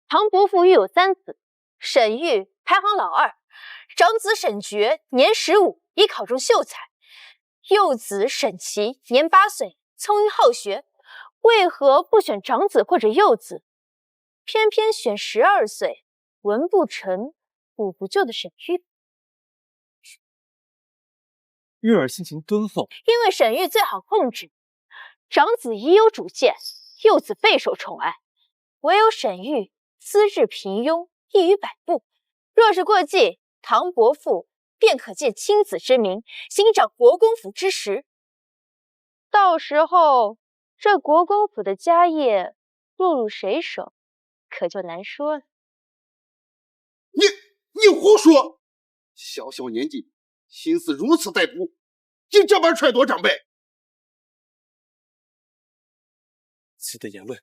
唐伯父育有3子，沈玉排行老2，长子沈觉年15，已考中秀才；幼子沈琦年8岁，聪颖好学。为何不选长子或者幼子，偏偏选12岁、文不成、武不就的沈玉？玉儿性情敦厚，因为沈玉最好控制，长子已有主见，幼子备受宠爱，唯有沈玉资质平庸，异于百步。若是过继，唐伯父便可借亲子之名，行掌国公府之实。到时候，这国公府的家业落入谁手，可就难说了。你胡说！小小年纪，心思如此歹毒，竟这般揣度长辈。此的言论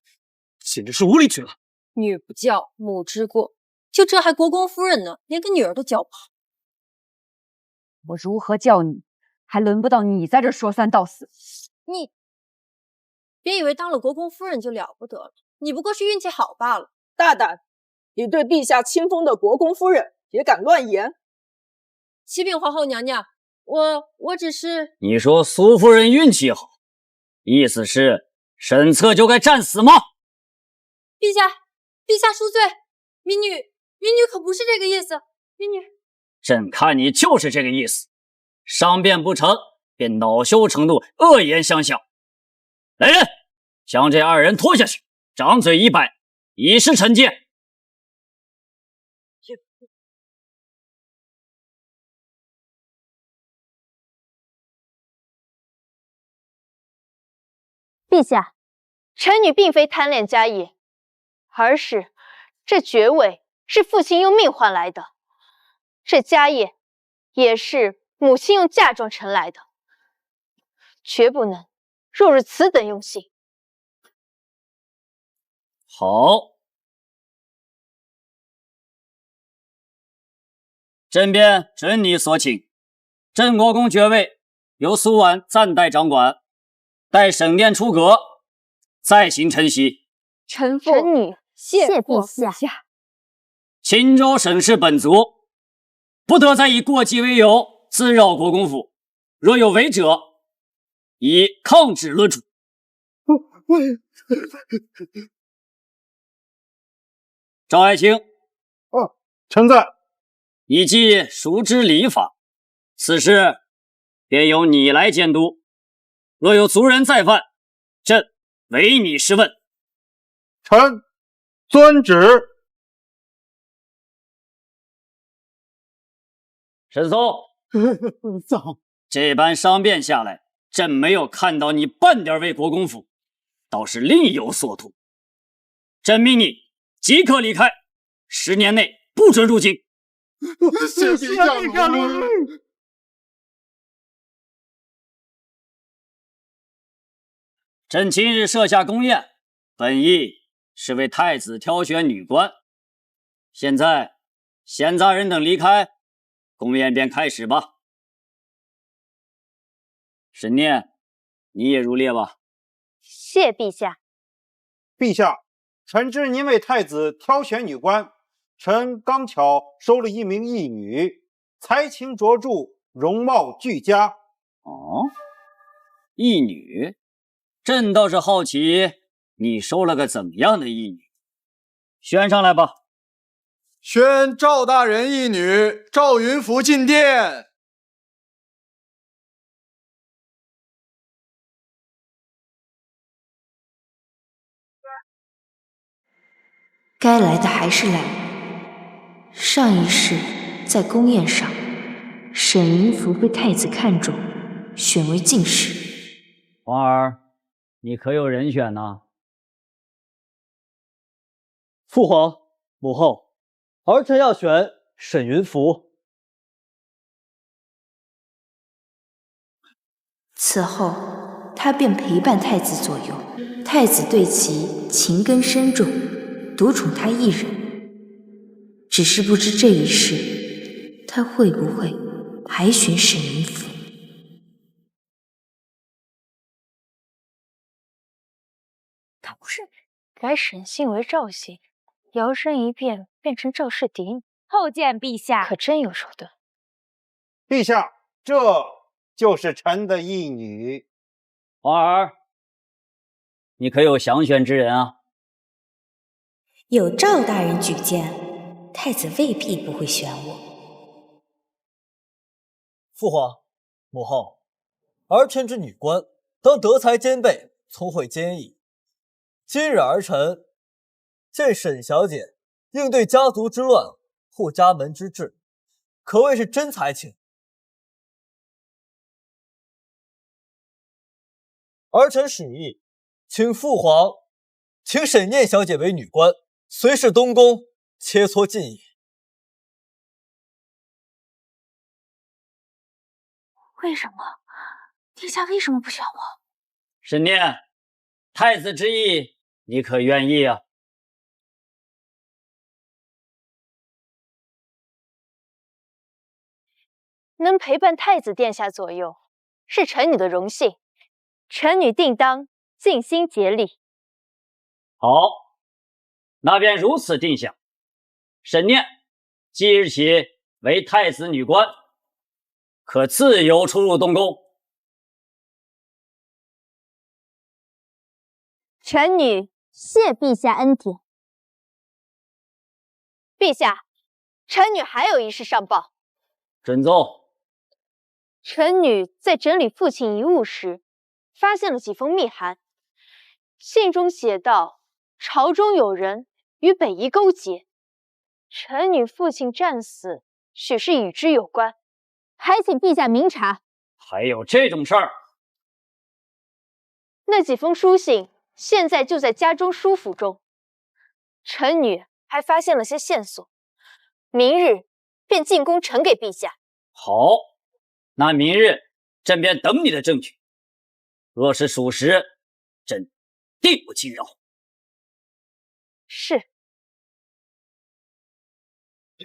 简直是无理取闹。女不教，母之过。就这还国公夫人呢，连个女儿都教不好。我如何叫你，还轮不到你在这说三道四。你别以为当了国公夫人就了不得了，你不过是运气好罢了。大胆！你对陛下亲封的国公夫人也敢乱言？启禀皇后娘娘，我只是……你说苏夫人运气好，意思是沈策就该战死吗？陛下恕罪，民女可不是这个意思，民女。朕看你就是这个意思，商辩不成，便恼羞成怒，恶言相向。来人，将这2人拖下去，掌嘴一摆，以示惩戒。陛下，臣女并非贪恋家业，而是这爵位是父亲用命换来的，这家业也是母亲用嫁妆成来的，绝不能落入此等用心。好，朕便准你所请。镇国公爵位由苏婉暂代掌管，待沈殿出阁，再行承袭。臣女谢陛下。钦州沈氏本族不得再以过继为由滋扰国公府，若有违者，以抗旨论处。赵爱卿，臣在。你既熟知礼法，此事便由你来监督。若有族人再犯，朕唯你是问。臣遵旨。沈松，走。这般商辩下来，朕没有看到你半点为国公府，倒是另有所图。朕命你即刻离开，10年内不准入京。谢陛下。朕今日设下宫宴，本意是为太子挑选女官。现在闲杂人等离开，宫宴便开始吧。沈念，你也入列吧。谢陛下。陛下，臣知您为太子挑选女官，臣刚巧收了一名义女，才情卓著，容貌俱佳。哦，义女？朕倒是好奇，你收了个怎么样的义女？选上来吧。宣赵大人义女赵云福进殿。该来的还是来。上一世在宫宴上，沈云福被太子看中，选为进士。皇儿，你可有人选呢？父皇、母后，儿臣要选沈云福。此后，他便陪伴太子左右，太子对其情根深重，独宠他一人。只是不知这一世他会不会还寻沈云府。他不是改沈姓为赵姓，摇身一变变成赵氏嫡女。叩见陛下，可真有手段。陛下，这就是臣的义女。皇儿，你可有详选之人啊？有赵大人举荐，太子未必不会选我。父皇、母后，儿天之女官，当德才兼备，聪慧兼益。今日儿臣见沈小姐应对家族之乱，护家门之志，可谓是真才情。儿臣使意，请父皇请沈念小姐为女官，随侍东宫切磋技艺。为什么？陛下为什么不选我？沈念，太子之意，你可愿意啊？能陪伴太子殿下左右，是臣女的荣幸。臣女定当尽心竭力。好，那便如此定下。沈念即日起为太子女官，可自由出入东宫。臣女谢陛下恩典。陛下，臣女还有一事上报。准奏。臣女在整理父亲遗物时，发现了几封密函，信中写道：朝中有人与北夷勾结，臣女父亲战死，许是与之有关，还请陛下明察。还有这种事儿？那几封书信现在就在家中书府中，臣女还发现了些线索，明日便进宫呈给陛下。好，那明日朕便等你的证据。若是属实，朕定不轻饶。是。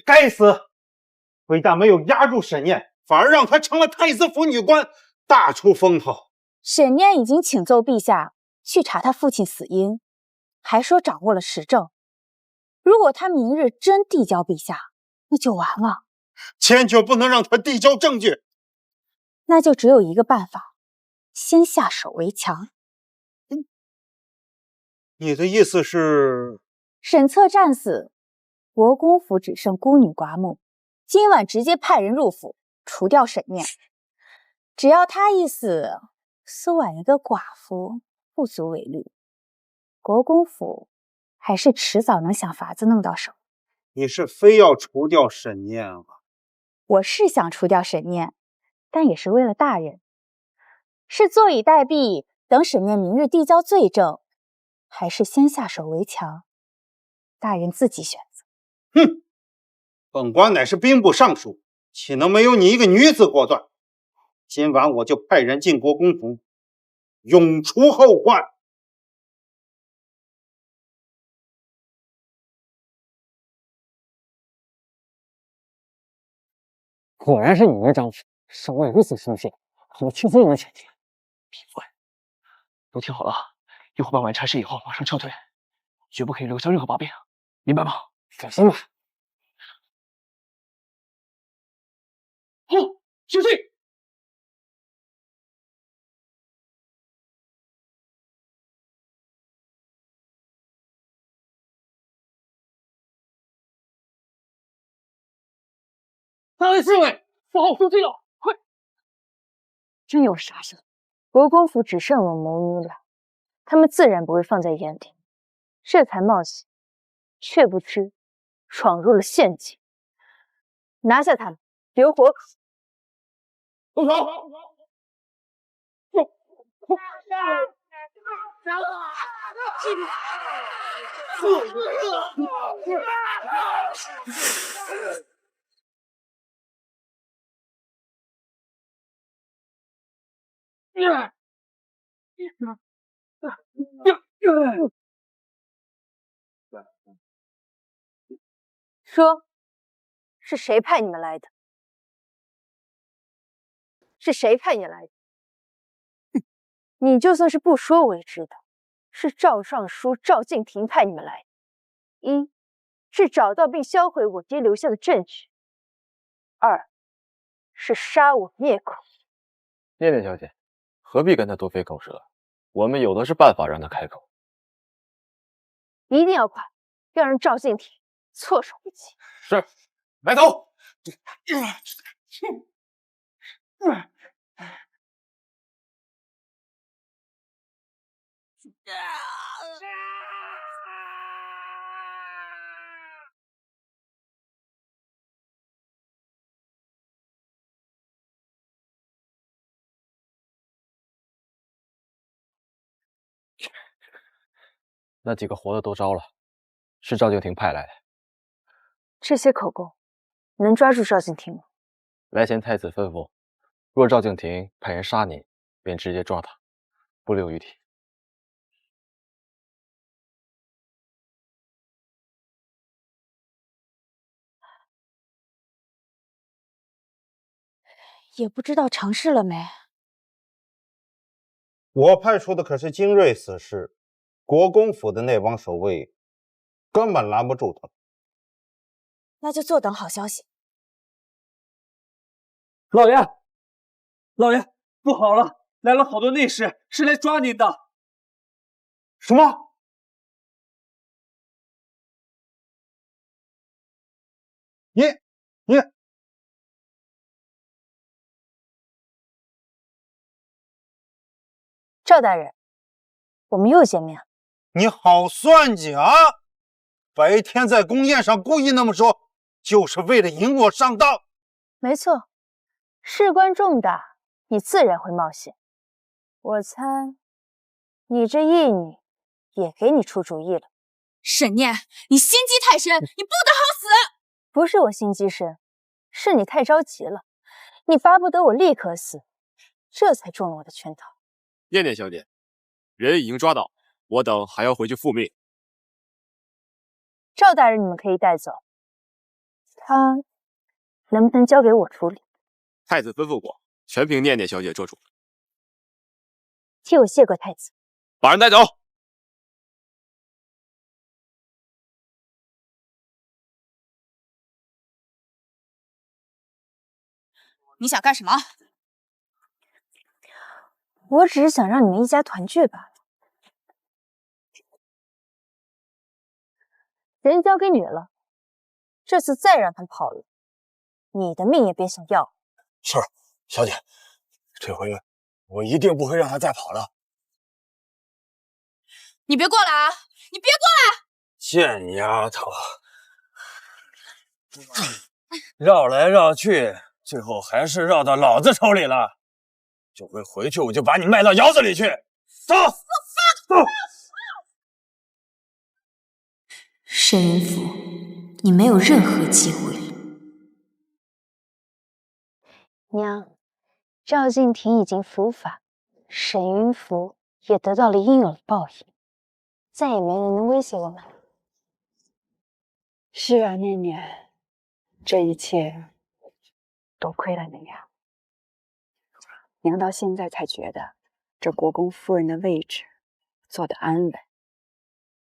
该死！非但没有压住沈念，反而让她成了太子府女官，大出风头。沈念已经请奏陛下去查他父亲死因，还说掌握了实证。如果他明日真递交陛下，那就完了。坚决不能让他递交证据。那就只有一个办法，先下手为强。你的意思是？沈策战死，国公府只剩孤女寡母，今晚直接派人入府除掉沈念。只要他一死，苏婉一个寡妇不足为虑。国公府还是迟早能想法子弄到手。你是非要除掉沈念啊？我是想除掉沈念，但也是为了大人。是坐以待毙，等沈念明日递交罪证，还是先下手为强？大人自己选择。哼，本官乃是兵部尚书，岂能没有你一个女子果断？今晚我就派人进国公府，永除后患。果然是你们张府，手腕如此生性，我轻松就能抢劫。闭嘴！都听好了，一会儿办完差事以后马上撤退，绝不可以留下任何把柄，明白吗？放心吧。好，休息。大内侍卫，不好出计了，快！真有傻事，国公府只剩我母女俩，他们自然不会放在眼里，这才冒险，却不知闯入了陷阱。拿下他们，留活口。动手！说，是谁派你们来的？是谁派你来的？哼，你就算是不说我也知道，是赵尚书、赵敬亭派你们来的。一是找到并销毁我爹留下的证据，二是杀我灭口。念念小姐，何必跟他多费口舌？我们有的是办法让他开口。一定要快，要让赵敬亭措手不及。是，来走。那几个活的都招了，是赵敬亭派来的。这些口供能抓住赵敬亭吗？来前太子吩咐，若赵敬亭派人杀您，便直接抓他，不留余体。也不知道尝试了没。我派出的可是精锐死士，国公府的那帮守卫根本拦不住他。那就坐等好消息。老爷，老爷，不好了，来了好多内侍，是来抓您的。什么？你赵大人，我们又见面了。你好算计啊！白天在宫宴上故意那么说，就是为了引我上当。没错，事关重大，你自然会冒险。我猜，你这义女也给你出主意了。沈念，你心机太深，你不得好死！不是我心机深，是你太着急了，你巴不得我立刻死，这才中了我的圈套。念念小姐，人已经抓到，我等还要回去复命。赵大人，你们可以带走，他能不能交给我处理？太子吩咐过，全凭念念小姐做主。替我谢过太子。把人带走。你想干什么？我只是想让你们一家团聚罢了。人交给你了，这次再让他跑了，你的命也别想要。是，小姐，这回我一定不会让他再跑了。你别过来啊！你别过来！贱丫头，绕来绕去，最后还是绕到老子手里了。这回回去我就把你卖到窑子里去。走，走。沈云甫，你没有任何机会了。娘，赵敬亭已经伏法，沈云甫也得到了应有的报应，再也没人能威胁我们了。是啊，念念，这一切多亏了你呀。娘到现在才觉得这国公夫人的位置坐得安稳，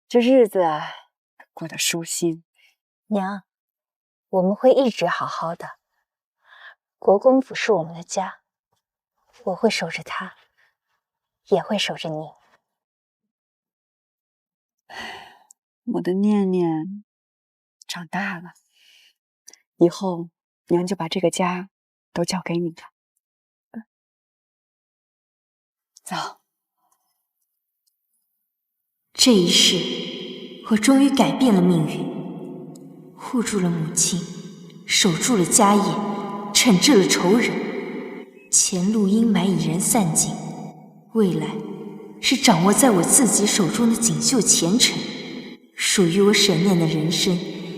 这日子过得舒心。娘，我们会一直好好的。国公府是我们的家，我会守着它，也会守着你。我的念念长大了，以后娘就把这个家都交给你了。走。这一世，我终于改变了命运，护住了母亲，守住了家业，惩治了仇人。前路阴霾已然散尽，未来是掌握在我自己手中的锦绣前程。属于我沈念的人生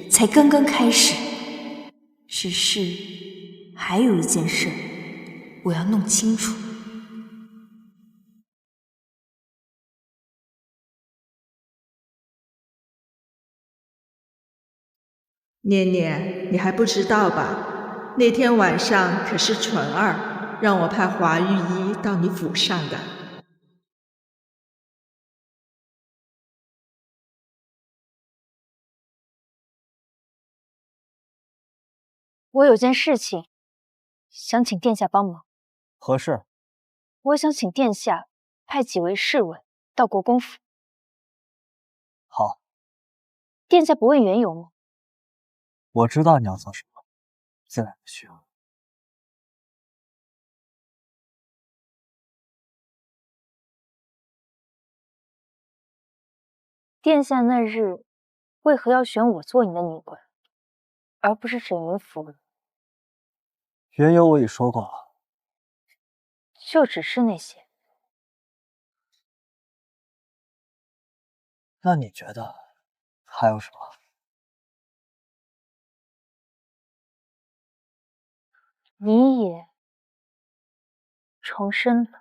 才刚刚开始，只是还有一件事我要弄清楚。念念，你还不知道吧？那天晚上可是纯儿让我派华御医到你府上的。我有件事情想请殿下帮忙。何事？我想请殿下派几位侍卫到国公府。好。殿下不问缘由吗？我知道你要做什么，自然不需要。殿下那日为何要选我做你的女官，而不是沈云夫人？缘由我已说过了。就只是那些？那你觉得还有什么？你也重生了。